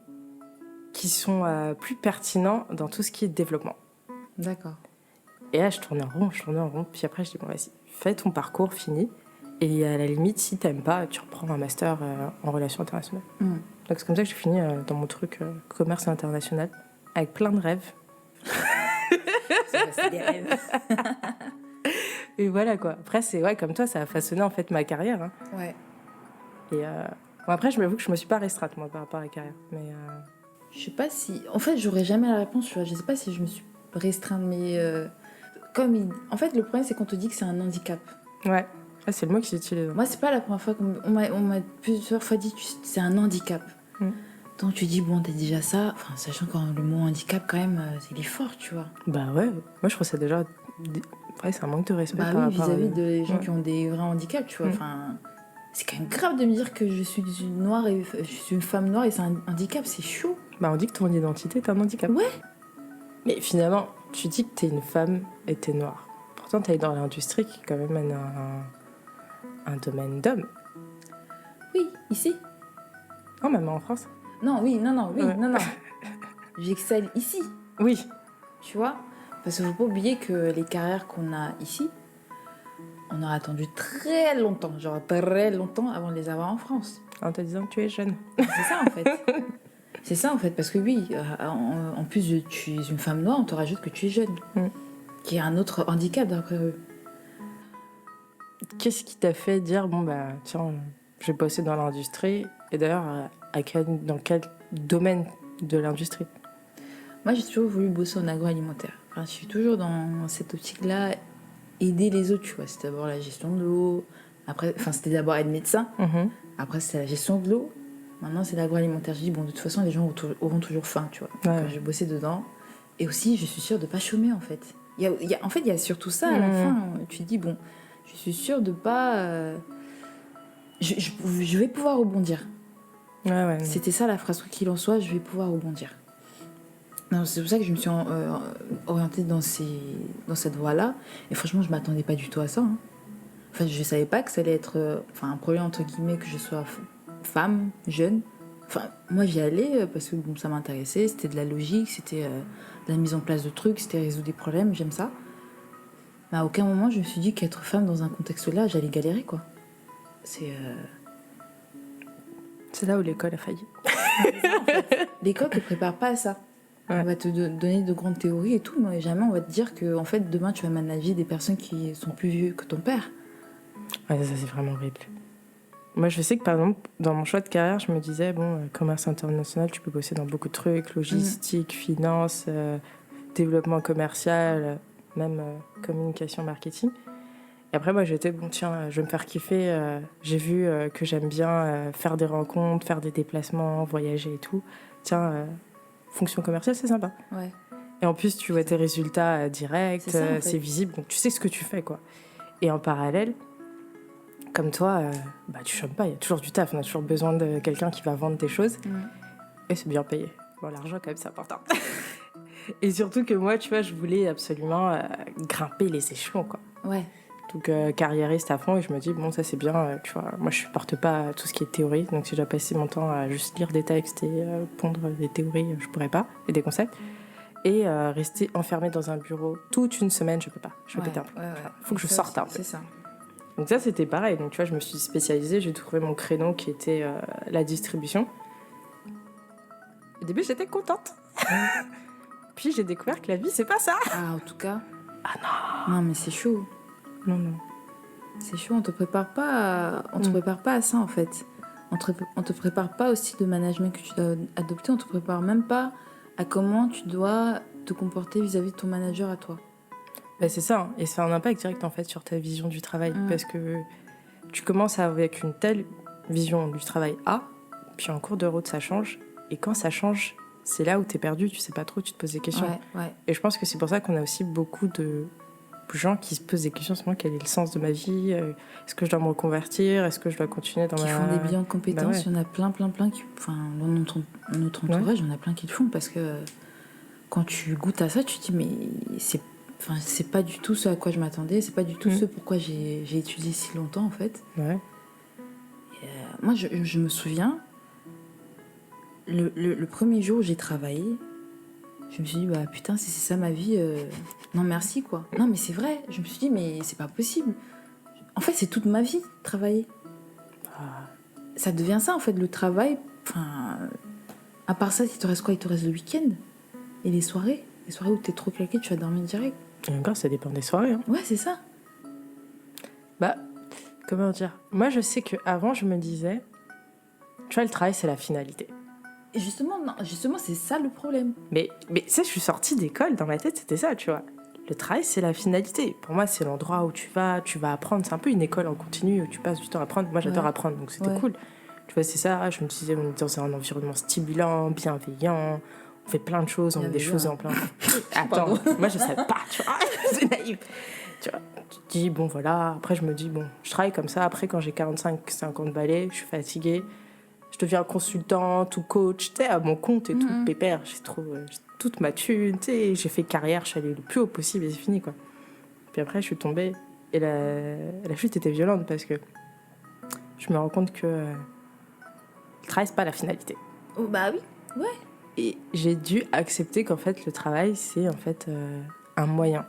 qui sont plus pertinents dans tout ce qui est développement? D'accord. Et là, je tournais en rond, puis après, je dis, vas-y, fais ton parcours, fini. Et à la limite, si t'aimes pas, tu reprends un master en relations internationales. Donc c'est comme ça que j'ai fini dans mon truc commerce international, avec plein de rêves. C'est des rêves. Et voilà quoi. Après, c'est comme toi, ça a façonné en fait ma carrière. Hein. Ouais. Et après, je m'avoue que je me suis pas restreinte moi par rapport à la carrière. Mais je sais pas si. En fait, j'aurais jamais la réponse. Tu vois. Je sais pas si je me suis restreinte, mais en fait, le problème c'est qu'on te dit que c'est un handicap. Ouais. Ah, c'est le mot qui s'utilise. Moi, c'est pas la première fois qu'on m'a plusieurs fois dit c'est un handicap. Donc tu dis bon, t'as déjà ça. Enfin, sachant que le mot handicap quand même, il est fort, tu vois. Bah ouais. Moi, je trouve ça déjà. Ouais, c'est un manque de respect. Bah par oui, rapport vis-à-vis des gens qui ont des vrais handicaps, tu vois. Enfin, c'est quand même grave de me dire que je suis une noire et je suis une femme noire et c'est un handicap, c'est chaud. Bah on dit que ton identité est un handicap. Ouais. Mais finalement, tu dis que t'es une femme et t'es noire. Pourtant, t'es dans l'industrie qui est quand même un domaine d'hommes. Oui, ici. Non, même en France. Non, oui, non, Ouais. non. J'excelle ici, Oui. tu vois. Parce qu'il ne faut pas oublier que les carrières qu'on a ici, on aura attendu très longtemps, genre très longtemps avant de les avoir en France. En te disant que tu es jeune. C'est ça en fait. C'est ça en fait, parce que oui, en plus de tu es une femme noire, on te rajoute que tu es jeune. Qui est un autre handicap d'après eux. Qu'est-ce qui t'a fait dire, bon bah tiens, je vais bosser dans l'industrie? Et d'ailleurs, dans quel domaine de l'industrie? Moi j'ai toujours voulu bosser en agroalimentaire. Enfin, je suis toujours dans cette optique-là, aider les autres, tu vois. C'était d'abord la gestion de l'eau, après, enfin c'était d'abord être médecin, après c'est la gestion de l'eau, maintenant c'est l'agroalimentaire. Je dis, bon, de toute façon les gens auront toujours faim, tu vois. Donc, j'ai bossé dedans. Et aussi, je suis sûre de ne pas chômer, en fait. En fait, il y a surtout ça à la fin. Tu te dis, bon, je suis sûre de ne pas... je vais pouvoir rebondir. Ouais. C'était ça la phrase, quoi qu'il en soit, je vais pouvoir rebondir. Non, c'est pour ça que je me suis orientée dans cette voie-là. Et franchement, je ne m'attendais pas du tout à ça. Hein. Enfin, je ne savais pas que ça allait être un problème, entre guillemets, que je sois femme, jeune. Enfin, moi, j'y allais parce que bon, ça m'intéressait. C'était de la logique, c'était de la mise en place de trucs, c'était résoudre des problèmes, j'aime ça. Mais à aucun moment, je me suis dit qu'être femme dans un contexte-là, j'allais galérer, quoi. C'est là où l'école a failli. en fait. L'école ne te prépare pas à ça. Ouais. On va te donner de grandes théories et tout, mais jamais on va te dire que en fait, demain, tu vas manager des personnes qui sont plus vieux que ton père. Ouais, ça, c'est vraiment horrible. Moi, je sais que, par exemple, dans mon choix de carrière, je me disais, bon, commerce international, tu peux bosser dans beaucoup de trucs, logistique, finance, développement commercial, même communication, marketing. Et après, moi, j'étais, bon, tiens, je vais me faire kiffer. J'ai vu que j'aime bien faire des rencontres, faire des déplacements, voyager et tout. Tiens, fonction commerciale, c'est sympa. Ouais. Et en plus, tu vois tes résultats directs, c'est visible, donc tu sais ce que tu fais, quoi. Et en parallèle, comme toi, tu chômes pas, il y a toujours du taf, on a toujours besoin de quelqu'un qui va vendre des choses. Et c'est bien payé. Bon, l'argent, quand même, c'est important. Et surtout que moi, tu vois, je voulais absolument grimper les échelons, quoi. Ouais. Donc, carriériste à fond, et je me dis, bon, ça c'est bien, tu vois. Moi, je supporte pas tout ce qui est théorie, donc si je dois passer mon temps à juste lire des textes et pondre des théories, je pourrais pas, et des concepts. Et rester enfermée dans un bureau toute une semaine, je peux pas. Je vais péter un peu. Faut que je sorte un peu. C'est ça. Donc ça, c'était pareil. Donc tu vois, je me suis spécialisée, j'ai trouvé mon créneau qui était la distribution. Au début, j'étais contente. Puis j'ai découvert que la vie, c'est pas ça. Ah, en tout cas. Ah non. Non, mais c'est chaud. Non. C'est chaud, on te prépare pas à ça, en fait. On te prépare pas au style de management que tu dois adopter, on te prépare même pas à comment tu dois te comporter vis-à-vis de ton manager à toi. Ben c'est ça, hein. Et ça a un impact direct en fait sur ta vision du travail, parce que tu commences avec une telle vision du travail A, puis en cours de route ça change, et quand ça change, c'est là où t'es perdu, tu sais pas trop, tu te poses des questions. Ouais. Et je pense que c'est pour ça qu'on a aussi beaucoup de gens qui se posent des questions sur moi, quel est le sens de ma vie, est-ce que je dois me reconvertir, est-ce que je dois continuer dans qui font des bilans de compétences, il y en a plein qui, enfin, dans notre entourage, il y en a plein qui le font, parce que quand tu goûtes à ça, tu te dis mais c'est pas du tout ce à quoi je m'attendais, c'est pas du tout ce pourquoi j'ai étudié si longtemps en fait. Ouais. Et, moi je me souviens le premier jour où j'ai travaillé, je me suis dit bah putain, si c'est ça ma vie, non merci quoi. Non mais c'est vrai, je me suis dit mais c'est pas possible. En fait c'est toute ma vie travailler. Ça devient ça en fait, le travail. Enfin, à part ça, il te reste quoi? Il te reste le week-end et les soirées où t'es trop claqué, tu vas dormir direct. Et encore, ça dépend des soirées. Hein. Ouais, c'est ça. Bah, comment dire? Moi, je sais qu'avant, je me disais, tu vois, le travail, c'est la finalité. Et justement, c'est ça le problème. Mais tu sais, je suis sortie d'école, dans ma tête, c'était ça, tu vois. Le travail, c'est la finalité. Pour moi, c'est l'endroit où tu vas apprendre. C'est un peu une école en continu où tu passes du temps à apprendre. Moi, j'adore apprendre, donc c'était cool. Tu vois, c'est ça. Je me disais, on est dans un environnement stimulant, bienveillant. On fait plein de choses, on met des choses en plein. Attends, moi, je savais pas, tu vois. C'est naïf. Tu vois, tu te dis, bon, voilà. Après, je me dis, bon, je travaille comme ça. Après, quand j'ai 45-50 balais, je suis fatiguée. Je deviens consultante ou coach, tu sais, à mon compte et tout, Mhm. pépère. J'ai toute ma thune, tu sais. J'ai fait carrière, je suis allée le plus haut possible et c'est fini, quoi. Puis après, je suis tombée et la chute était violente parce que je me rends compte que le travail, c'est pas la finalité. Oh, bah oui. Et j'ai dû accepter qu'en fait, le travail, c'est en fait un moyen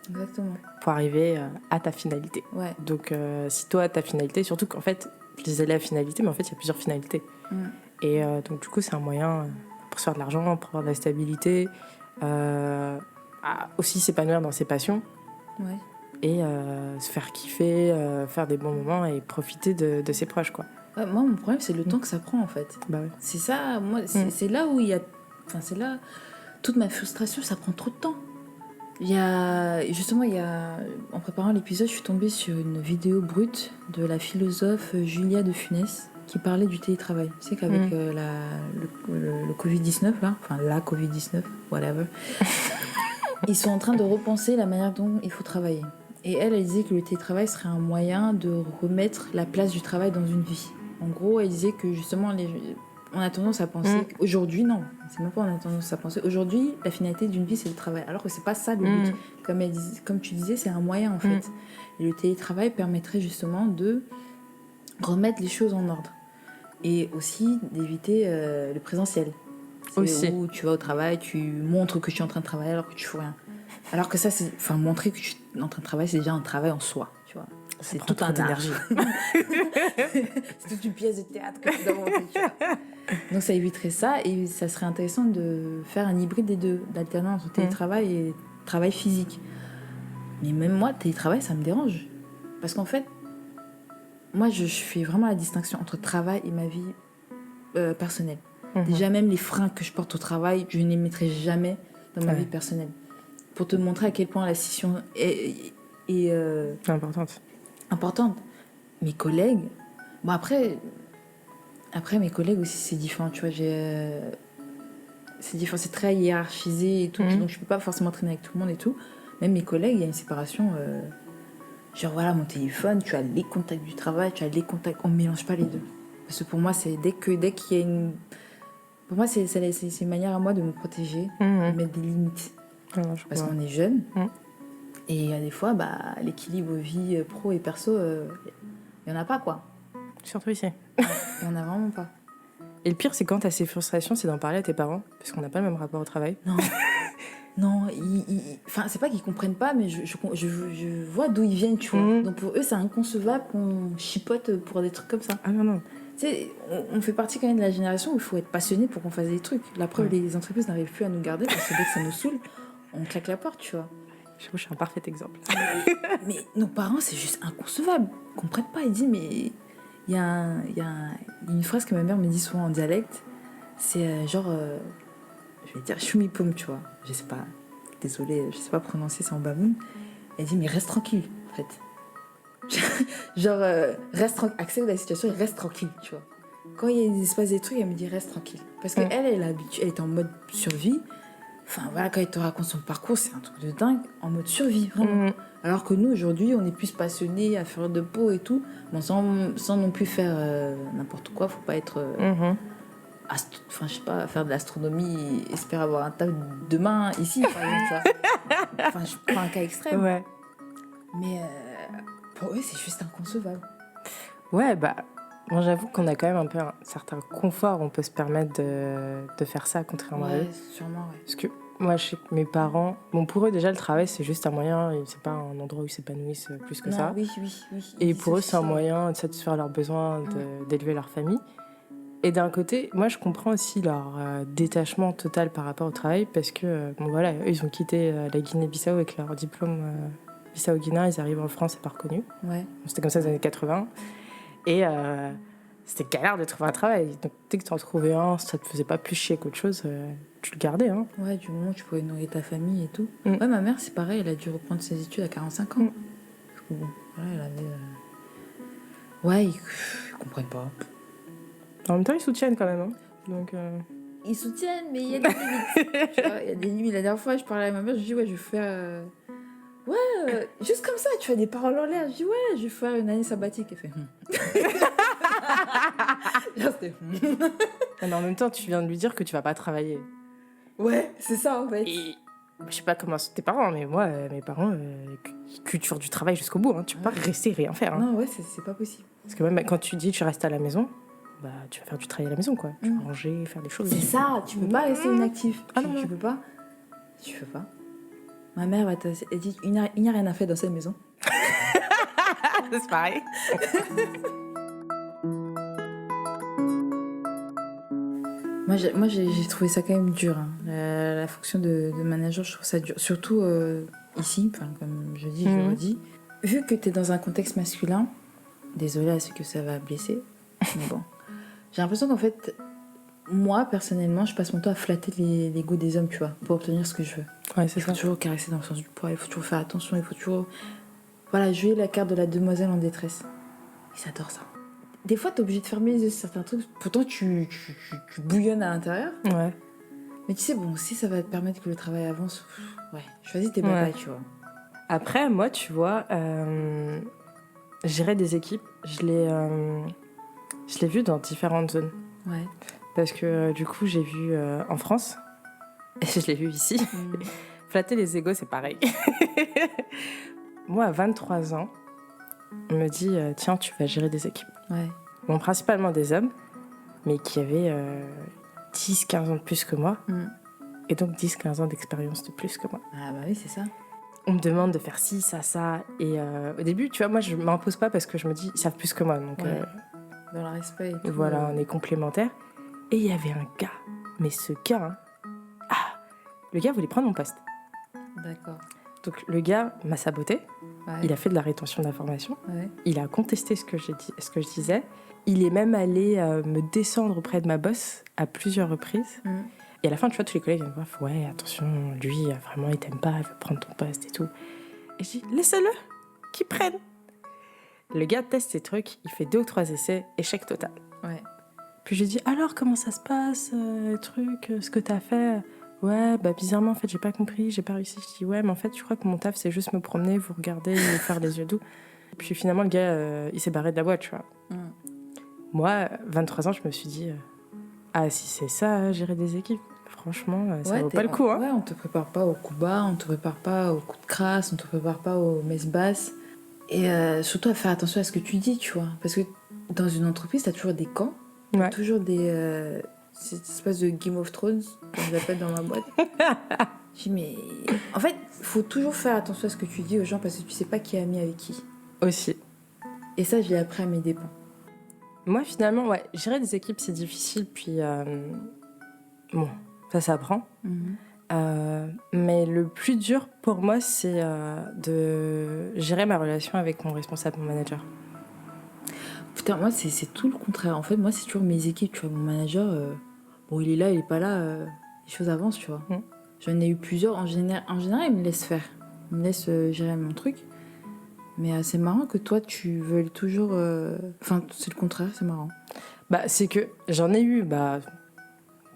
Exactement. pour arriver à ta finalité. Ouais. Donc, si toi, ta finalité, surtout qu'en fait, je disais la finalité, mais en fait, il y a plusieurs finalités. Et donc, du coup, c'est un moyen pour se faire de l'argent, pour avoir de la stabilité, aussi s'épanouir dans ses passions Ouais. et se faire kiffer, faire des bons moments et profiter de ses proches, quoi. Ouais, moi, mon problème, c'est le temps que ça prend, en fait. Bah ouais. C'est ça, moi, c'est là où il y a... Enfin, c'est là... Toute ma frustration, ça prend trop de temps. Justement, en préparant l'épisode, je suis tombée sur une vidéo brute de la philosophe Julia de Funès qui parlait du télétravail. Tu sais qu'avec le Covid-19, là, enfin la Covid-19, whatever, ils sont en train de repenser la manière dont il faut travailler. Et elle disait que le télétravail serait un moyen de remettre la place du travail dans une vie. En gros, elle disait que justement, on a tendance à penser qu'aujourd'hui, non, c'est même pas on a tendance à penser. Aujourd'hui, la finalité d'une vie, c'est le travail. Alors que c'est pas ça le but. Comme tu disais, c'est un moyen en fait. Et le télétravail permettrait justement de remettre les choses en ordre. Et aussi d'éviter le présentiel. C'est aussi. où tu vas au travail, tu montres que tu es en train de travailler alors que tu fais rien. Alors que ça, montrer que tu es en train de travailler, c'est déjà un travail en soi, tu vois. C'est tout un énergie. C'est toute une pièce de théâtre que tu dois monter, tu vois. Donc ça éviterait ça et ça serait intéressant de faire un hybride des deux, d'alternance entre télétravail et travail physique. Mais même moi, télétravail, ça me dérange. Parce qu'en fait, moi, je fais vraiment la distinction entre travail et ma vie personnelle. Déjà, même les freins que je porte au travail, je ne les mettrai jamais dans ma vie personnelle. Pour te montrer à quel point la scission est importante. Mes collègues... Bon, après, mes collègues aussi, c'est différent, tu vois. C'est différent, c'est très hiérarchisé et tout, donc je peux pas forcément traîner avec tout le monde et tout. Même mes collègues, il y a une séparation. Genre, voilà, mon téléphone, tu as les contacts du travail, tu as les contacts... On ne mélange pas les deux. Parce que pour moi, c'est dès qu'il y a une... Pour moi, c'est une manière à moi de me protéger, de mettre des limites. Parce qu'on est jeune. Et il y a des fois, l'équilibre vie pro et perso, il n'y en a pas, quoi. Surtout ici. Il n'y en a vraiment pas. Et le pire, c'est quand tu as ces frustrations, c'est d'en parler à tes parents, parce qu'on n'a pas le même rapport au travail. Non, enfin, c'est pas qu'ils comprennent pas, mais je vois d'où ils viennent, tu vois. Donc pour eux, c'est inconcevable qu'on chipote pour des trucs comme ça. Ah non. Tu sais, on fait partie quand même de la génération où il faut être passionné pour qu'on fasse des trucs. La preuve, les entreprises n'arrivent plus à nous garder parce que dès que ça nous saoule, on claque la porte, tu vois. Je suis un parfait exemple. Mais nos parents, c'est juste inconcevable. Ils comprennent pas. Ils disent, mais il y a une phrase que ma mère me dit souvent en dialecte. C'est genre, je vais dire choumi-poum, tu vois. Je sais pas, désolée, je sais pas prononcer, c'est en baboune. Elle dit, mais reste tranquille, en fait. Genre, reste tranquille, accepte la situation et reste tranquille, tu vois. Quand il se passe des trucs, elle me dit, reste tranquille. Parce qu'elle, elle est en mode survie. Enfin, voilà, quand elle te raconte son parcours, c'est un truc de dingue, en mode survie, vraiment. Alors que nous, aujourd'hui, on est plus passionnés à faire de peau et tout, bon, sans non plus faire n'importe quoi. Faut pas être... Enfin, je sais pas, faire de l'astronomie, espérer avoir un taf demain, ici, par exemple, tu vois. Enfin, je prends un cas extrême. Ouais. Mais pour eux, c'est juste inconcevable. Ouais, bon, j'avoue qu'on a quand même un peu un certain confort. On peut se permettre de faire ça, contrairement à eux. Sûrement, ouais. Parce que moi, je sais que mes parents... Bon, pour eux, déjà, le travail, c'est juste un moyen. C'est pas un endroit où ils s'épanouissent plus que ça. Oui. Et pour eux, c'est un moyen de satisfaire leurs besoins, d'élever leur famille. Et d'un côté, moi, je comprends aussi leur détachement total par rapport au travail. Parce que, bon, voilà, eux, ils ont quitté la Guinée-Bissau avec leur diplôme bissau-guinéen. Ils arrivent en France, c'est pas reconnu. Ouais. Bon, c'était comme ça dans les années 80. Et c'était galère de trouver un travail. Donc, dès que tu en trouvais un, ça te faisait pas plus chier qu'autre chose, tu le gardais. Hein. Ouais, du moment où tu pouvais nourrir ta famille et tout. Ouais, ma mère, c'est pareil, elle a dû reprendre ses études à 45 ans. Parce que bon, voilà, elle avait... Ouais, ils comprennent pas. En même temps, ils soutiennent quand même. Hein. Donc, Ils soutiennent, mais il y a des limites. Tu vois, il y a des limites. La dernière fois, je parlais à ma mère, je dis, ouais, je vais faire... juste comme ça, tu vois, des paroles en l'air. Je dis, ouais, je vais faire une année sabbatique. Elle fait, Genre, c'était... Mais en même temps, tu viens de lui dire que tu vas pas travailler. Ouais, c'est ça en fait. Et je sais pas comment sont tes parents, mais moi, mes parents, culture du travail jusqu'au bout. Hein. Tu peux pas rester et rien faire. Hein. Non, ouais, c'est pas possible. Parce que même quand tu dis tu restes à la maison, bah tu vas faire du travail à la maison, quoi. Tu vas ranger, faire des choses. C'est ça, tu peux pas rester inactif. Ah tu, non. tu peux pas. Tu peux pas. Ma mère elle dit il n'y a rien à faire dans cette maison. C'est pareil. Moi, j'ai trouvé ça quand même dur. Hein. La fonction de manager, je trouve ça dur. Surtout ici, comme je dis, je le redis. Vu que tu es dans un contexte masculin, désolée à ceux que ça va blesser, mais bon. J'ai l'impression qu'en fait, moi, personnellement, je passe mon temps à flatter l'ego des hommes, tu vois, pour obtenir ce que je veux. Ouais, c'est Il faut ça. toujours caresser dans le sens du poil, il faut toujours faire attention, il faut toujours... Voilà, jouer la carte de la demoiselle en détresse. Ils adorent ça. Des fois, t'es obligé de fermer les yeux sur certains trucs. Pourtant, tu bouillonnes à l'intérieur. Ouais. Mais tu sais, bon, si ça va te permettre que le travail avance, ouais, choisis tes batailles, tu vois. Après, moi, tu vois, gérer des équipes, je l'ai vu dans différentes zones. Ouais. Parce que du coup, j'ai vu en France, et je l'ai vu ici. Flatter les égos, c'est pareil. Moi, à 23 ans, on me dit tiens, tu vas gérer des équipes. Ouais. Bon, principalement des hommes, mais qui avaient 10-15 ans de plus que moi. Et donc 10-15 ans d'expérience de plus que moi. Ah bah oui, c'est ça. On me demande de faire ci, ça. Et au début, tu vois, moi, je m'impose pas parce que je me dis, ils savent plus que moi. Donc, Ouais. Dans le respect et tout. voilà, on est complémentaires. Et il y avait un gars. Mais ce gars, le gars voulait prendre mon poste. D'accord. Donc le gars m'a saboté. Ouais. Il a fait de la rétention d'informations. Ouais. Il a contesté ce que je disais. Il est même allé me descendre auprès de ma boss à plusieurs reprises. Et à la fin, tu vois, tous les collègues viennent me voir, ouais, attention, lui, vraiment, il t'aime pas, il veut prendre ton poste et tout. Et je dis, laissez-le, qu'il prenne. Le gars teste ses trucs, il fait 2 ou 3 essais, échec total. Ouais. Puis je lui dis, alors, comment ça se passe, ce que t'as fait? Ouais, bah bizarrement, en fait, j'ai pas compris, j'ai pas réussi. Je dis, ouais, mais en fait, je crois que mon taf, c'est juste me promener, vous regarder, me faire les yeux doux. Et puis finalement, le gars, il s'est barré de la boîte, tu vois. Moi, 23 ans, je me suis dit, ah, si c'est ça, gérer des équipes, franchement, ça vaut pas le coup. Hein. Ouais, on te prépare pas au coup bas, on te prépare pas au coup de crasse, on te prépare pas aux messes basses. Et surtout à faire attention à ce que tu dis, tu vois. Parce que dans une entreprise, t'as toujours des camps, Ouais. toujours des... cette espèce de Game of Thrones, comme je l'appelle dans ma boîte. Je dis, mais... En fait, faut toujours faire attention à ce que tu dis aux gens parce que tu sais pas qui est ami avec qui. Aussi. Et ça, je l'ai appris à mes dépens. Moi, finalement, ouais, gérer des équipes, c'est difficile, puis bon, ça s'apprend. Mais le plus dur pour moi, c'est de gérer ma relation avec mon responsable, mon manager. Putain, moi, c'est tout le contraire. En fait, moi, c'est toujours mes équipes, tu vois. Mon manager, bon, il est là, il est pas là, les choses avancent, tu vois. J'en ai eu plusieurs. En général, il me laisse faire. Il me laisse gérer mon truc. Mais c'est marrant que toi, tu veuilles toujours... Enfin, c'est le contraire, c'est marrant. Bah, c'est que j'en ai eu,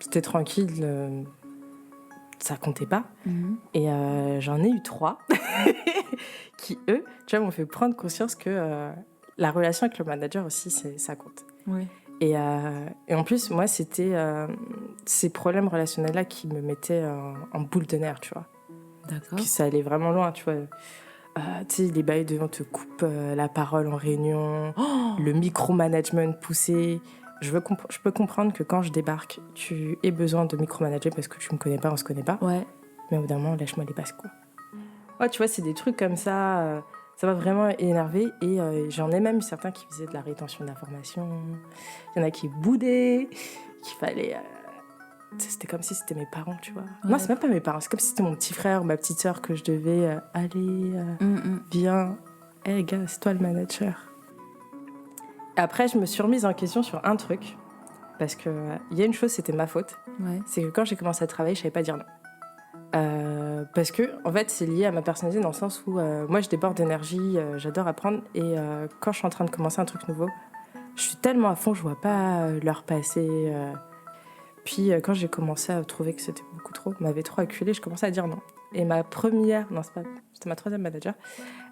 c'était tranquille, ça comptait pas. Et j'en ai eu 3 qui, eux, tu vois, m'ont fait prendre conscience que la relation avec le manager aussi, ça compte. Ouais. Et en plus, moi, c'était ces problèmes relationnels-là qui me mettaient en boule de nerfs, tu vois. D'accord. Puis ça allait vraiment loin, tu vois. Tu sais, les bails devant te coupent la parole en réunion, le micromanagement poussé. Je peux comprendre que quand je débarque, tu aies besoin de micromanager parce que tu me connais pas, on se connaît pas. Ouais. Mais au bout d'un moment, lâche-moi les bases, quoi. Ouais, tu vois, c'est des trucs comme ça, ça m'a vraiment énervé. Et j'en ai même eu certains qui faisaient de la rétention d'informations. Il y en a qui boudaient, qu'il fallait... C'était comme si c'était mes parents, tu vois. Ouais. Non, c'est même pas mes parents, c'est comme si c'était mon petit frère ou ma petite sœur que je devais aller, viens, hey gars, c'est toi le manager. Et après, je me suis remise en question sur un truc, parce que il y a une chose, c'était ma faute, c'est que quand j'ai commencé à travailler, je savais pas dire non. Parce que, en fait, c'est lié à ma personnalité dans le sens où moi, je déborde d'énergie, j'adore apprendre, et quand je suis en train de commencer un truc nouveau, je suis tellement à fond, je vois pas l'heure passer. Puis quand j'ai commencé à trouver que c'était beaucoup trop, m'avait trop acculée, je commençais à dire non. Et ma première, non c'est pas, c'était ma 3e manager,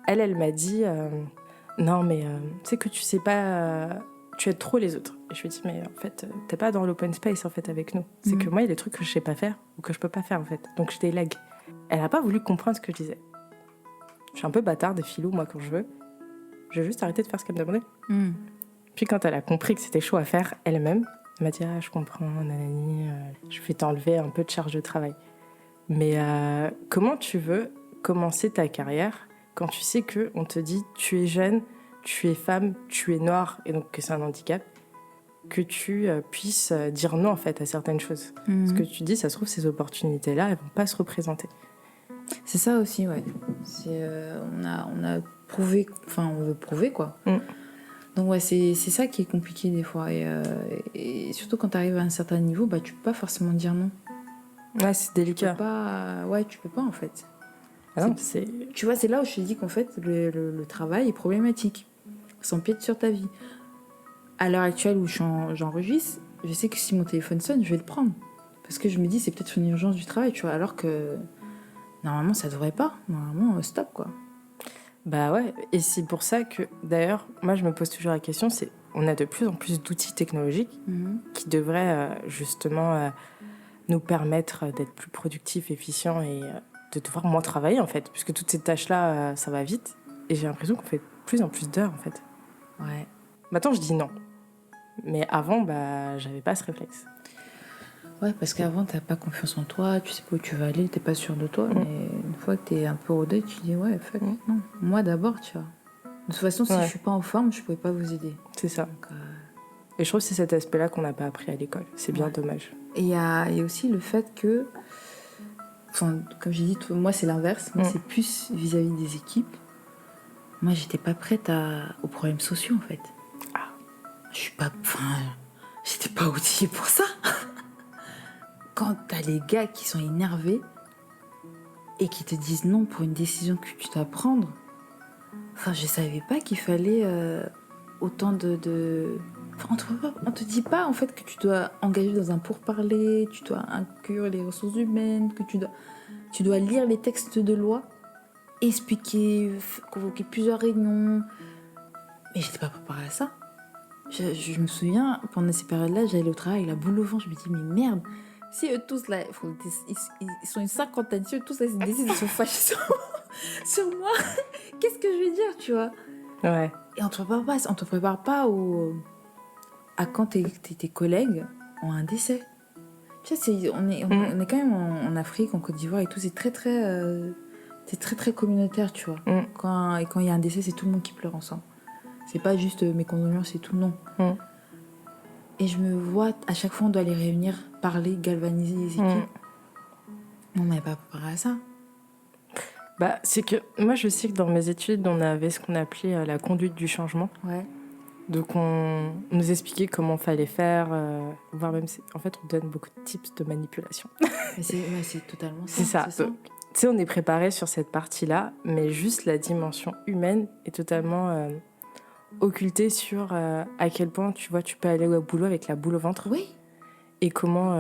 elle m'a dit non mais tu sais que tu sais pas tu aides trop les autres. Et je lui dis, mais en fait, t'es pas dans l'open space en fait avec nous. C'est que moi, il y a des trucs que je sais pas faire ou que je peux pas faire en fait. Donc je délègue. Elle a pas voulu comprendre ce que je disais. Je suis un peu bâtarde et filou, moi, quand je veux. Je vais juste arrêter de faire ce qu'elle me demandait. Puis quand elle a compris que c'était chaud à faire elle-même, elle m'a dit, ah, je comprends, nanani, je vais t'enlever un peu de charge de travail. Mais comment tu veux commencer ta carrière quand tu sais qu'on te dit, tu es jeune, tu es femme, tu es noire, et donc que c'est un handicap, que tu puisses dire non, en fait, à certaines choses. Ce que tu dis, ça se trouve, ces opportunités-là, elles vont pas se représenter. C'est ça aussi, ouais. On a prouvé, enfin, on veut prouver, quoi. Donc, ouais, c'est ça qui est compliqué des fois. Et surtout quand tu arrives à un certain niveau, bah, tu peux pas forcément dire non. Ouais, c'est délicat. Tu peux pas, en fait. Ah non, tu vois, c'est là où je te dis qu'en fait, le travail est problématique. Ça empiète sur ta vie. À l'heure actuelle où j'enregistre, je sais que si mon téléphone sonne, je vais le prendre. Parce que je me dis, c'est peut-être une urgence du travail, tu vois. Alors que normalement, ça devrait pas. Normalement, stop, quoi. Bah ouais, et c'est pour ça que, d'ailleurs, moi, je me pose toujours la question, c'est on a de plus en plus d'outils technologiques qui devraient justement nous permettre d'être plus productifs, efficients et de devoir moins travailler, en fait. Puisque toutes ces tâches-là, ça va vite. Et j'ai l'impression qu'on fait de plus en plus d'heures, en fait. Ouais. Maintenant, je dis non. Mais avant, bah, j'avais pas ce réflexe. Ouais, parce qu'avant, t'as pas confiance en toi, tu sais pas où tu vas aller, t'es pas sûr de toi. Mais une fois que t'es un peu rodé, tu dis ouais, fuck, non. Moi d'abord, tu vois. De toute façon, si je suis pas en forme, je pouvais pas vous aider. C'est ça. Donc, et je trouve que c'est cet aspect-là qu'on n'a pas appris à l'école. C'est bien dommage. Et il y a aussi le fait que, enfin, comme j'ai dit, moi c'est l'inverse. Moi c'est plus vis-à-vis des équipes. Moi j'étais pas prête aux problèmes sociaux en fait. Ah. J'étais pas outillée pour ça. Quand t'as les gars qui sont énervés et qui te disent non pour une décision que tu dois prendre, enfin je savais pas qu'il fallait autant de... Enfin, on te dit pas en fait que tu dois engager dans un pourparler, tu dois inclure les ressources humaines, que tu dois lire les textes de loi, expliquer, convoquer plusieurs réunions. Mais j'étais pas préparée à ça. Je me souviens, pendant ces périodes-là, j'allais au travail avec la boule au ventre, je me dis mais merde, si eux tous là, ils sont une cinquantaine, si eux tous là, ils décident de se fâcher sur moi, qu'est-ce que je vais dire, tu vois? Ouais. Et on te prépare pas à quand tes collègues ont un décès. Tu sais, on est quand même en Afrique, en Côte d'Ivoire et tout, c'est très très communautaire, tu vois. Quand il y a un décès, c'est tout le monde qui pleure ensemble. C'est pas juste mes condoléances, c'est tout, non. Et je me vois, à chaque fois, on doit les réunir, parler, galvaniser les équipes. On m'avait pas préparé à ça. Bah, c'est que moi, je sais que dans mes études, on avait ce qu'on appelait la conduite du changement. Ouais. Donc, on nous expliquait comment fallait faire, voire même, en fait, on donne beaucoup de tips de manipulation. Mais c'est totalement ça. C'est ça. Tu sais, on est préparé sur cette partie-là, mais juste la dimension humaine est totalement occultée sur à quel point, tu vois, tu peux aller au boulot avec la boule au ventre. Oui. Et comment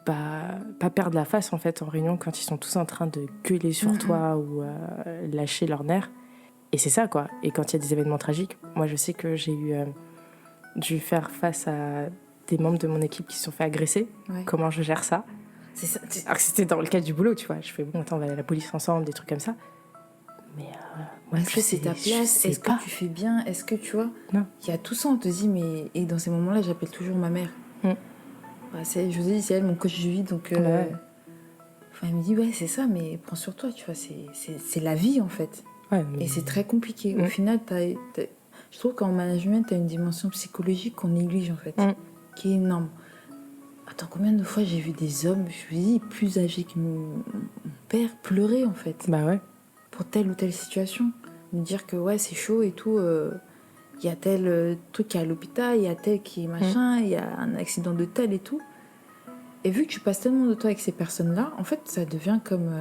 pas perdre la face en fait en réunion quand ils sont tous en train de gueuler sur toi ou lâcher leurs nerfs. Et c'est ça quoi. Et quand il y a des événements tragiques, moi je sais que j'ai dû faire face à des membres de mon équipe qui se sont fait agresser. Ouais. Comment je gère ça? C'est ça. Alors que c'était dans le cadre du boulot, tu vois. Je fais bon, attends, on va aller à la police ensemble, des trucs comme ça. Mais moi, est-ce que c'est ta place? Est-ce que tu fais bien? Est-ce que tu vois? Non. Il y a tout ça, on te dit, mais. Et dans ces moments-là, j'appelle toujours ma mère. Je vous ai dit, c'est elle mon coach de vie, donc ouais. Enfin, elle me dit ouais c'est ça, mais prends sur toi, tu vois, c'est la vie en fait. Ouais, et c'est très compliqué. Au final, je trouve qu'en management, t'as une dimension psychologique qu'on néglige en fait, qui est énorme. Attends, combien de fois j'ai vu des hommes, je me dis, plus âgés que mon père, pleurer en fait. Bah ouais. Pour telle ou telle situation, me dire que ouais c'est chaud et tout. Il y a tel truc qui est à l'hôpital, il y a tel qui est machin, il y a un accident de tel et tout. Et vu que tu passes tellement de temps avec ces personnes-là, en fait, ça devient comme...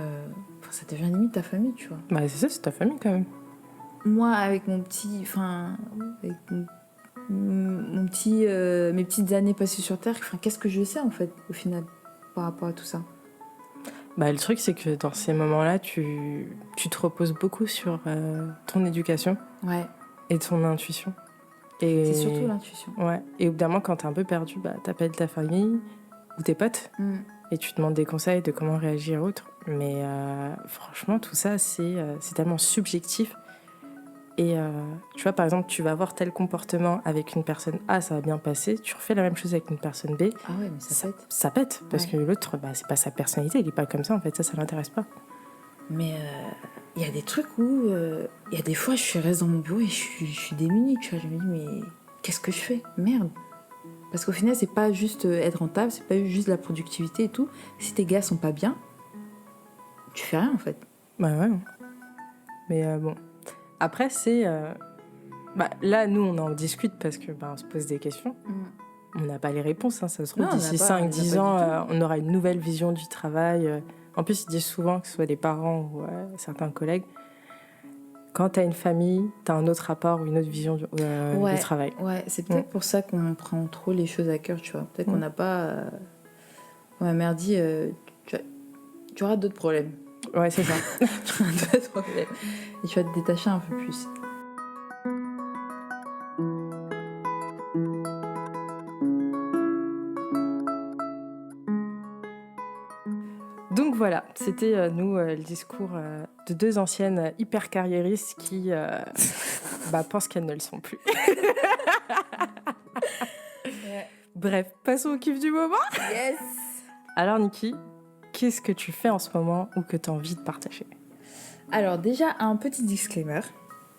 ça devient limite ta famille, tu vois. Bah c'est ça, c'est ta famille quand même. Moi, avec mon petit... Enfin, avec mon petit... mes petites années passées sur Terre, qu'est-ce que je sais, en fait, au final, par rapport à tout ça? Bah le truc, c'est que dans ces moments-là, tu te reposes beaucoup sur ton éducation. Ouais. Et ton intuition. Et... C'est surtout l'intuition. Ouais. Et au bout d'un moment, quand t'es un peu perdu, t'appelles ta famille ou tes potes et tu demandes des conseils de comment réagir ou autre. Mais franchement, tout ça, c'est tellement subjectif. Et tu vois, par exemple, tu vas avoir tel comportement avec une personne A, ça va bien passer. Tu refais la même chose avec une personne B. Ah ouais, mais ça pète. Ça pète, parce que l'autre, c'est pas sa personnalité, il est pas comme ça, en fait, ça l'intéresse pas. Mais il y a des trucs où, il y a des fois, je reste dans mon bureau et je suis démunie, tu vois. Je me dis, mais qu'est-ce que je fais ? Merde. Parce qu'au final, c'est pas juste être rentable, c'est pas juste la productivité et tout. Si tes gars sont pas bien, tu fais rien, en fait. Bah ouais. Mais bon. Après, c'est... là, nous, on en discute parce que on se pose des questions. On n'a pas les réponses, hein. Ça se trouve, d'ici 5-10 ans, on aura une nouvelle vision du travail. En plus, ils disent souvent, que ce soit des parents ou certains collègues, quand tu as une famille, tu as un autre rapport ou une autre vision du travail. Ouais, c'est peut-être pour ça qu'on prend trop les choses à cœur, tu vois. Peut-être qu'on n'a pas... ma mère dit, tu auras d'autres problèmes. Ouais, c'est ça. Tu auras d'autres problèmes. Et tu vas te détacher un peu plus. Donc voilà, c'était nous le discours de deux anciennes hyper carriéristes qui pensent qu'elles ne le sont plus. Ouais. Bref, passons au kiff du moment. Yes. Alors Niki, qu'est-ce que tu fais en ce moment ou que tu as envie de partager ? Alors déjà, un petit disclaimer.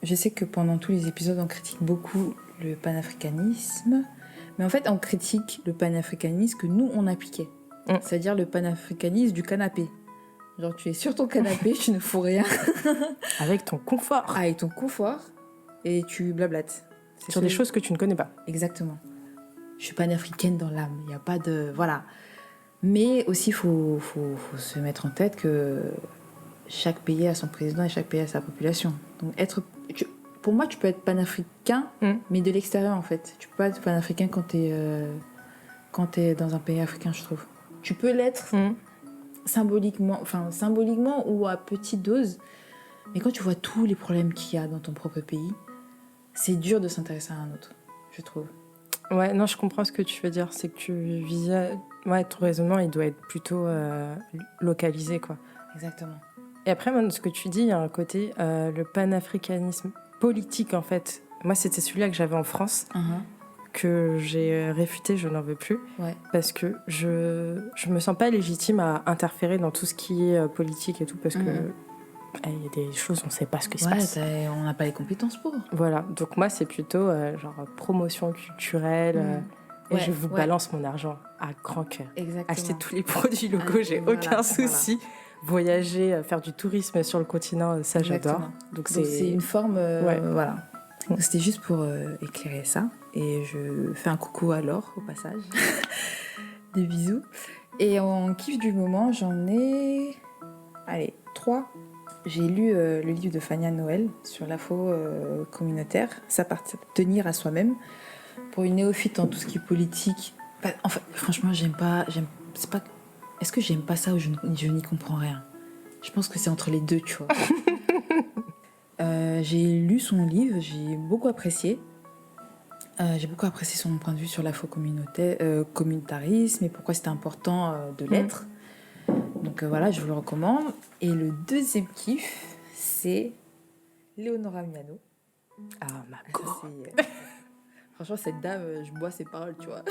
Je sais que pendant tous les épisodes, on critique beaucoup le panafricanisme. Mais en fait, on critique le panafricanisme que nous, on appliquait. C'est-à-dire le panafricanisme du canapé. Genre, tu es sur ton canapé, tu ne fous rien. Avec ton confort. Avec ton confort. Et tu blablates. Sur des choses que tu ne connais pas. Exactement. Je suis panafricaine dans l'âme. Il n'y a pas de... Voilà. Mais aussi, il faut se mettre en tête que chaque pays a son président et chaque pays a sa population. Donc, pour moi, tu peux être panafricain, mais de l'extérieur, en fait. Tu peux pas être panafricain quand t'es dans un pays africain, je trouve. Tu peux l'être symboliquement ou à petite dose, mais quand tu vois tous les problèmes qu'il y a dans ton propre pays, c'est dur de s'intéresser à un autre, je trouve. Ouais, non, je comprends ce que tu veux dire. C'est que tu visais... Ouais, ton raisonnement, il doit être plutôt localisé, quoi. Exactement. Et après, moi, ce que tu dis, il y a un côté, le panafricanisme politique, en fait. Moi, c'était celui-là que j'avais en France, que j'ai réfuté, je n'en veux plus. Ouais. Parce que je me sens pas légitime à interférer dans tout ce qui est politique et tout, parce que il y a des choses, on ne sait pas ce qui se passe. On n'a pas les compétences pour. Voilà, donc moi, c'est plutôt genre promotion culturelle. Et je vous balance mon argent à grand cœur. Exactement. Acheter tous les produits locaux, j'ai aucun souci. Voilà. Voyager, faire du tourisme sur le continent, ça j'adore. Donc c'est une forme... Voilà. Donc, c'était juste pour éclairer ça. Et je fais un coucou à Laure, au passage. Des bisous. Et en kiff du moment, j'en ai... 3. J'ai lu le livre de Fania Noël sur l'info communautaire, s'appartenir à soi-même. Pour une néophyte en tout ce qui est politique, en fait, franchement, c'est pas. Est-ce que j'aime pas ça ou je n'y comprends rien ? Je pense que c'est entre les deux, tu vois. J'ai lu son livre, j'ai beaucoup apprécié. J'ai beaucoup apprécié son point de vue sur communautarisme et pourquoi c'était important de l'être. Donc voilà, je vous le recommande. Et le deuxième kiff, c'est Léonora Miano. Ah, ma go. Franchement, cette dame, je bois ses paroles, tu vois.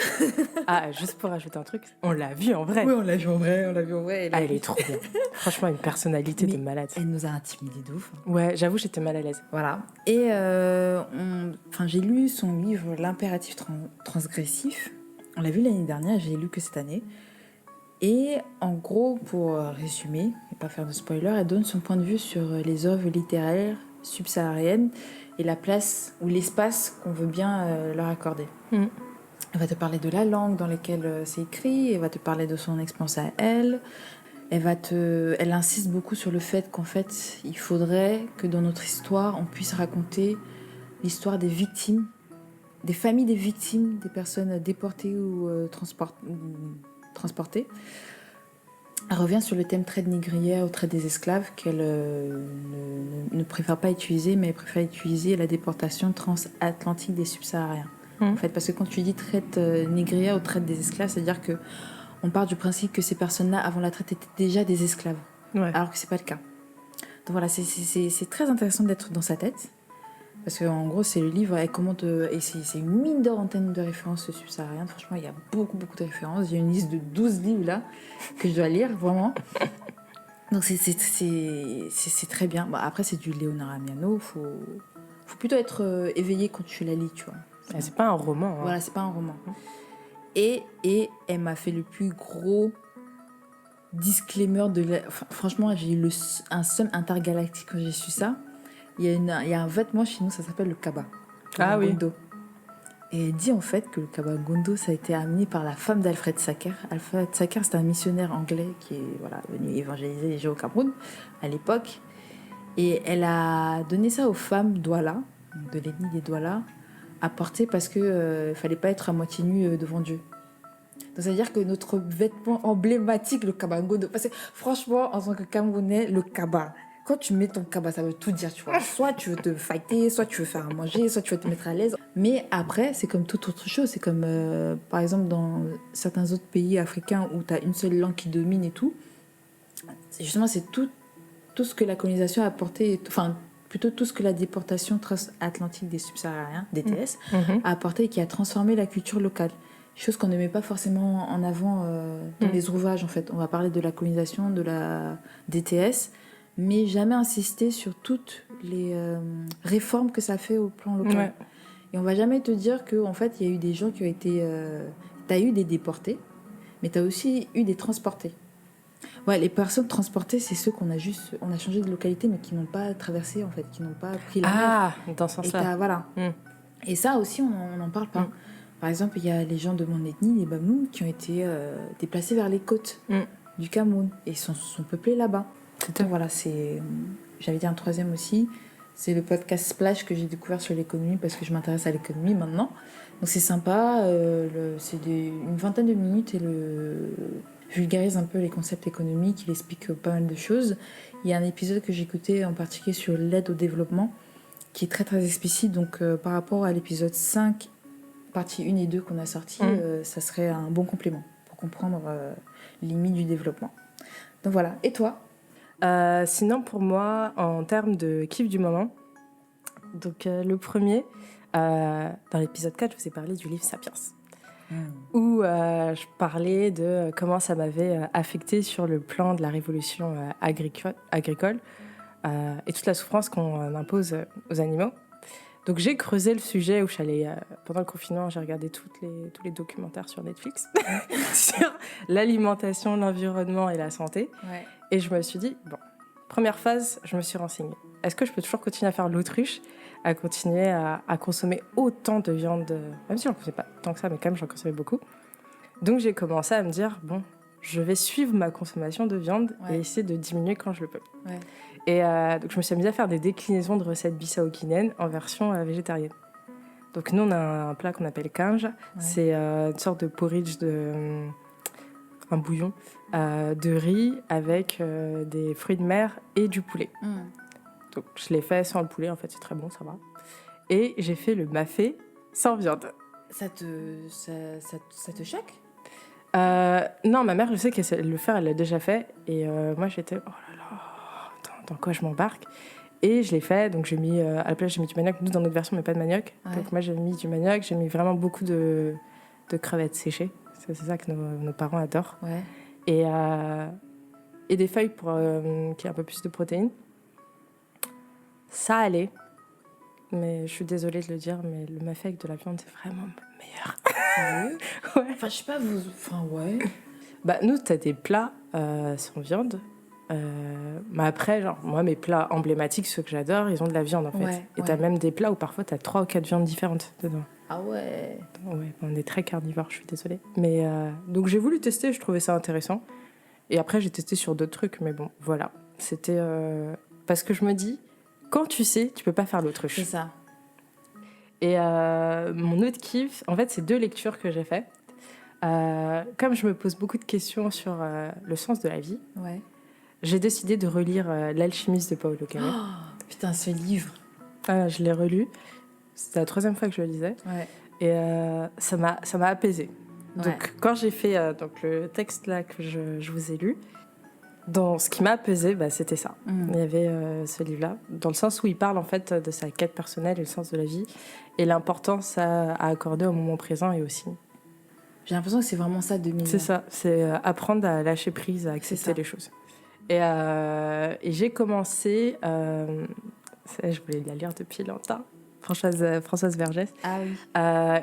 Juste pour rajouter un truc, on l'a vue en vrai. Oui, on l'a vue en vrai. Elle est trop bien. Franchement, une personnalité de malade. Elle nous a intimidés de ouf. Ouais, j'avoue, j'étais mal à l'aise. Voilà. Et j'ai lu son livre L'impératif transgressif. On l'a vu l'année dernière, j'ai lu que cette année. Et en gros, pour résumer, et pas faire de spoiler, elle donne son point de vue sur les œuvres littéraires subsahariennes et la place ou l'espace qu'on veut bien leur accorder. Elle va te parler de la langue dans laquelle c'est écrit, elle va te parler de son expérience à elle. Elle insiste beaucoup sur le fait qu'en fait, il faudrait que dans notre histoire, on puisse raconter l'histoire des victimes, des familles des victimes, des personnes déportées ou transportées. Elle revient sur le thème traite négrière ou traite des esclaves qu'elle ne préfère pas utiliser, mais elle préfère utiliser la déportation transatlantique des subsahariens. En fait, parce que quand tu dis traite négrière ou traite des esclaves, c'est-à-dire que on part du principe que ces personnes-là, avant la traite, étaient déjà des esclaves, alors que c'est pas le cas. Donc voilà, c'est très intéressant d'être dans sa tête. Parce qu'en gros, c'est le livre, elle commente, et c'est une mine d'or en termes de références subsahariennes. Franchement, il y a beaucoup de références. Il y a une liste de 12 livres là, que je dois lire, vraiment. Donc c'est très bien. Bon, après, c'est du Léonard Amiano. Faut plutôt être éveillé quand tu la lis, tu vois. C'est pas un roman. Hein. Voilà, c'est pas un roman. Et elle m'a fait le plus gros disclaimer de la... Enfin, franchement, j'ai eu un seum intergalactique quand j'ai su ça. Il y a un vêtement chez nous, ça s'appelle le kaba. Ah oui. Gondo. Et elle dit en fait que le kaba gondo, ça a été amené par la femme d'Alfred Sacker. Alfred Sacker, c'était un missionnaire anglais qui est venu évangéliser les gens au Cameroun à l'époque. Et elle a donné ça aux femmes Douala, de l'ethnie des Douala, à porter parce qu'il ne fallait pas être à moitié nu devant Dieu. Donc, c'est-à-dire que notre vêtement emblématique, le kaba gondo, parce que franchement, en tant que Camerounais, le kaba, quand tu mets ton kaba, ça veut tout dire, tu vois. Soit tu veux te fighter, soit tu veux faire à manger, soit tu veux te mettre à l'aise. Mais après, c'est comme toute autre chose. C'est comme, par exemple, dans certains autres pays africains où tu as une seule langue qui domine et tout. C'est tout ce que la colonisation a apporté, enfin, plutôt tout ce que la déportation transatlantique des subsahariens, DTS, a apporté et qui a transformé la culture locale. Chose qu'on ne met pas forcément en avant dans les ouvrages, en fait. On va parler de la colonisation, de la DTS, mais jamais insister sur toutes les réformes que ça fait au plan local. Ouais. Et on va jamais te dire qu'en fait, il y a eu des gens qui ont été... tu as eu des déportés, mais tu as aussi eu des transportés. Ouais, les personnes transportées, c'est ceux on a changé de localité, mais qui n'ont pas traversé, en fait, qui n'ont pas pris la mer. Ah, dans ce sens-là. Voilà. Et ça aussi, on n'en parle pas. Par exemple, il y a les gens de mon ethnie, les Bamouns, qui ont été déplacés vers les côtes du Cameroun. Et ils sont peuplés là-bas. Donc voilà, j'avais dit un troisième aussi. C'est le podcast Splash que j'ai découvert sur l'économie, parce que je m'intéresse à l'économie maintenant. Donc c'est sympa. C'est une vingtaine de minutes et vulgarise un peu les concepts économiques. Il explique pas mal de choses. Il y a un épisode que j'ai écouté en particulier sur l'aide au développement, qui est très très explicite. Donc par rapport à l'épisode 5, partie 1 et 2 qu'on a sorti, ça serait un bon complément pour comprendre les limites du développement. Donc voilà. Et toi ? Sinon, pour moi, en termes de kiff du moment, donc le premier, dans l'épisode 4, je vous ai parlé du livre Sapiens, où je parlais de comment ça m'avait affecté sur le plan de la révolution agricole et toute la souffrance qu'on impose aux animaux. Donc j'ai creusé le sujet où je suis allée, pendant le confinement, j'ai regardé tous les documentaires sur Netflix sur l'alimentation, l'environnement et la santé. Ouais. Et je me suis dit, bon, première phase, je me suis renseignée. Est-ce que je peux toujours continuer à faire l'autruche, à continuer à consommer autant de viande, même si j'en consommais pas tant que ça, mais quand même j'en consommais beaucoup. Donc j'ai commencé à me dire, bon, je vais suivre ma consommation de viande et essayer de diminuer quand je le peux. Ouais. Et donc je me suis amusée à faire des déclinaisons de recettes bissau-guinéennes en version végétarienne. Donc nous on a un plat qu'on appelle kange, c'est une sorte de porridge un bouillon de riz avec des fruits de mer et du poulet. Donc je l'ai fait sans le poulet, en fait c'est très bon, ça va. Et j'ai fait le mafé sans viande. Ça te choque ? Non, ma mère, je sais qu'elle le faire, elle l'a déjà fait. Et moi j'étais, oh là là, dans quoi je m'embarque ? Et je l'ai fait, donc j'ai mis, à la place j'ai mis du manioc, nous dans notre version, mais pas de manioc. Ouais. Donc moi j'ai mis du manioc, j'ai mis vraiment beaucoup de crevettes séchées. C'est ça que nos parents adorent. Ouais. Et des feuilles pour qu'il y ait un peu plus de protéines. Ça allait, mais je suis désolée de le dire, mais le mafé avec de la viande, c'est vraiment meilleur. Sérieux ? Ouais. Enfin, je sais pas, vous... Enfin, ouais. Bah, nous, t'as des plats sans viande. Mais après, genre, moi, mes plats emblématiques, ceux que j'adore, ils ont de la viande, en fait. Ouais, et t'as même des plats où parfois, t'as 3 ou 4 viandes différentes dedans. Ah ouais. Ouais, on est très carnivores, je suis désolée. Mais donc, j'ai voulu tester, je trouvais ça intéressant. Et après, j'ai testé sur d'autres trucs, mais bon, voilà. C'était... Parce que je me dis, quand tu sais, tu peux pas faire l'autruche. C'est ça. Et mon autre kiff, en fait, c'est 2 lectures que j'ai fait. Comme je me pose beaucoup de questions sur le sens de la vie, Ouais. j'ai décidé de relire L'Alchimiste de Paulo Coelho. Oh, putain, ce livre. Je l'ai relu. C'était la 3e fois que je le lisais. Ouais. Et ça m'a apaisée. Ouais. Donc, quand j'ai fait le texte là que je vous ai lu, dans ce qui m'a apaisée, c'était ça. Il y avait ce livre-là, dans le sens où il parle en fait de sa quête personnelle et le sens de la vie et l'importance à accorder au moment présent et aussi. J'ai l'impression que c'est vraiment ça, 2000. C'est ça, c'est apprendre à lâcher prise, à accepter les choses. Et j'ai commencé, je voulais la lire depuis longtemps, Françoise Vergès. Ah oui.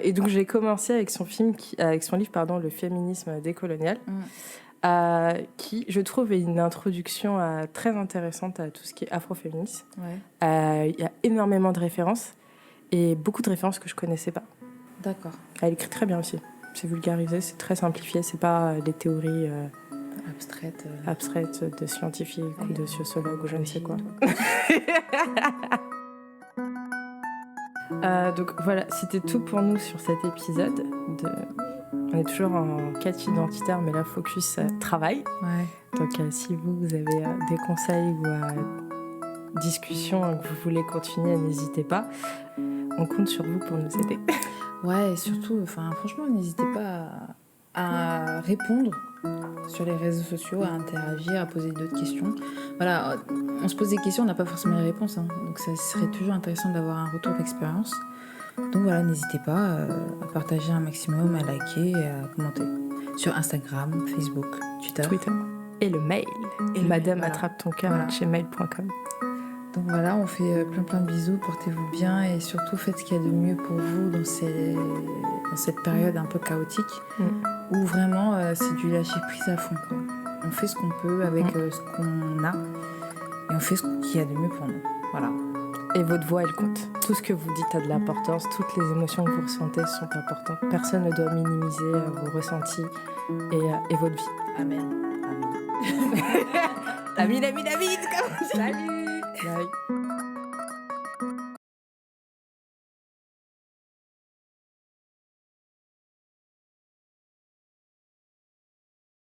Et donc j'ai commencé avec son livre, Le féminisme décolonial, qui, je trouve, est une introduction très intéressante à tout ce qui est afroféminisme. Ouais. Il y a énormément de références et beaucoup de références que je connaissais pas. D'accord. Elle écrit très bien aussi. C'est vulgarisé, c'est très simplifié, c'est pas des théories abstraites de scientifiques ou de sociologues ou je ne sais quoi. Donc voilà, c'était tout pour nous sur cet épisode. On est toujours en quête identitaire, mais là, focus travail. Ouais. Donc si vous avez des conseils ou discussions que vous voulez continuer, n'hésitez pas. On compte sur vous pour nous aider. Ouais, et surtout, franchement, n'hésitez pas à répondre sur les réseaux sociaux, à interagir, à poser d'autres questions. Voilà, on se pose des questions, on n'a pas forcément les réponses, hein, donc ça serait toujours intéressant d'avoir un retour d'expérience. Donc voilà, n'hésitez pas à partager un maximum, à liker et à commenter. Sur Instagram, Facebook, Twitter. Et le mail. Et Madame voilà. attrape ton cœur @gmail.com. Donc voilà, on fait plein de bisous, portez-vous bien et surtout faites ce qu'il y a de mieux pour vous dans cette période un peu chaotique où vraiment c'est du lâcher prise à fond, quoi. On fait ce qu'on peut avec ce qu'on a et on fait ce qu'il y a de mieux pour nous. Voilà. Et votre voix, elle compte. Tout ce que vous dites a de l'importance, toutes les émotions que vous ressentez sont importantes. Personne ne doit minimiser vos ressentis et votre vie. Amen. Amin, comme on dit. Salut. Bye.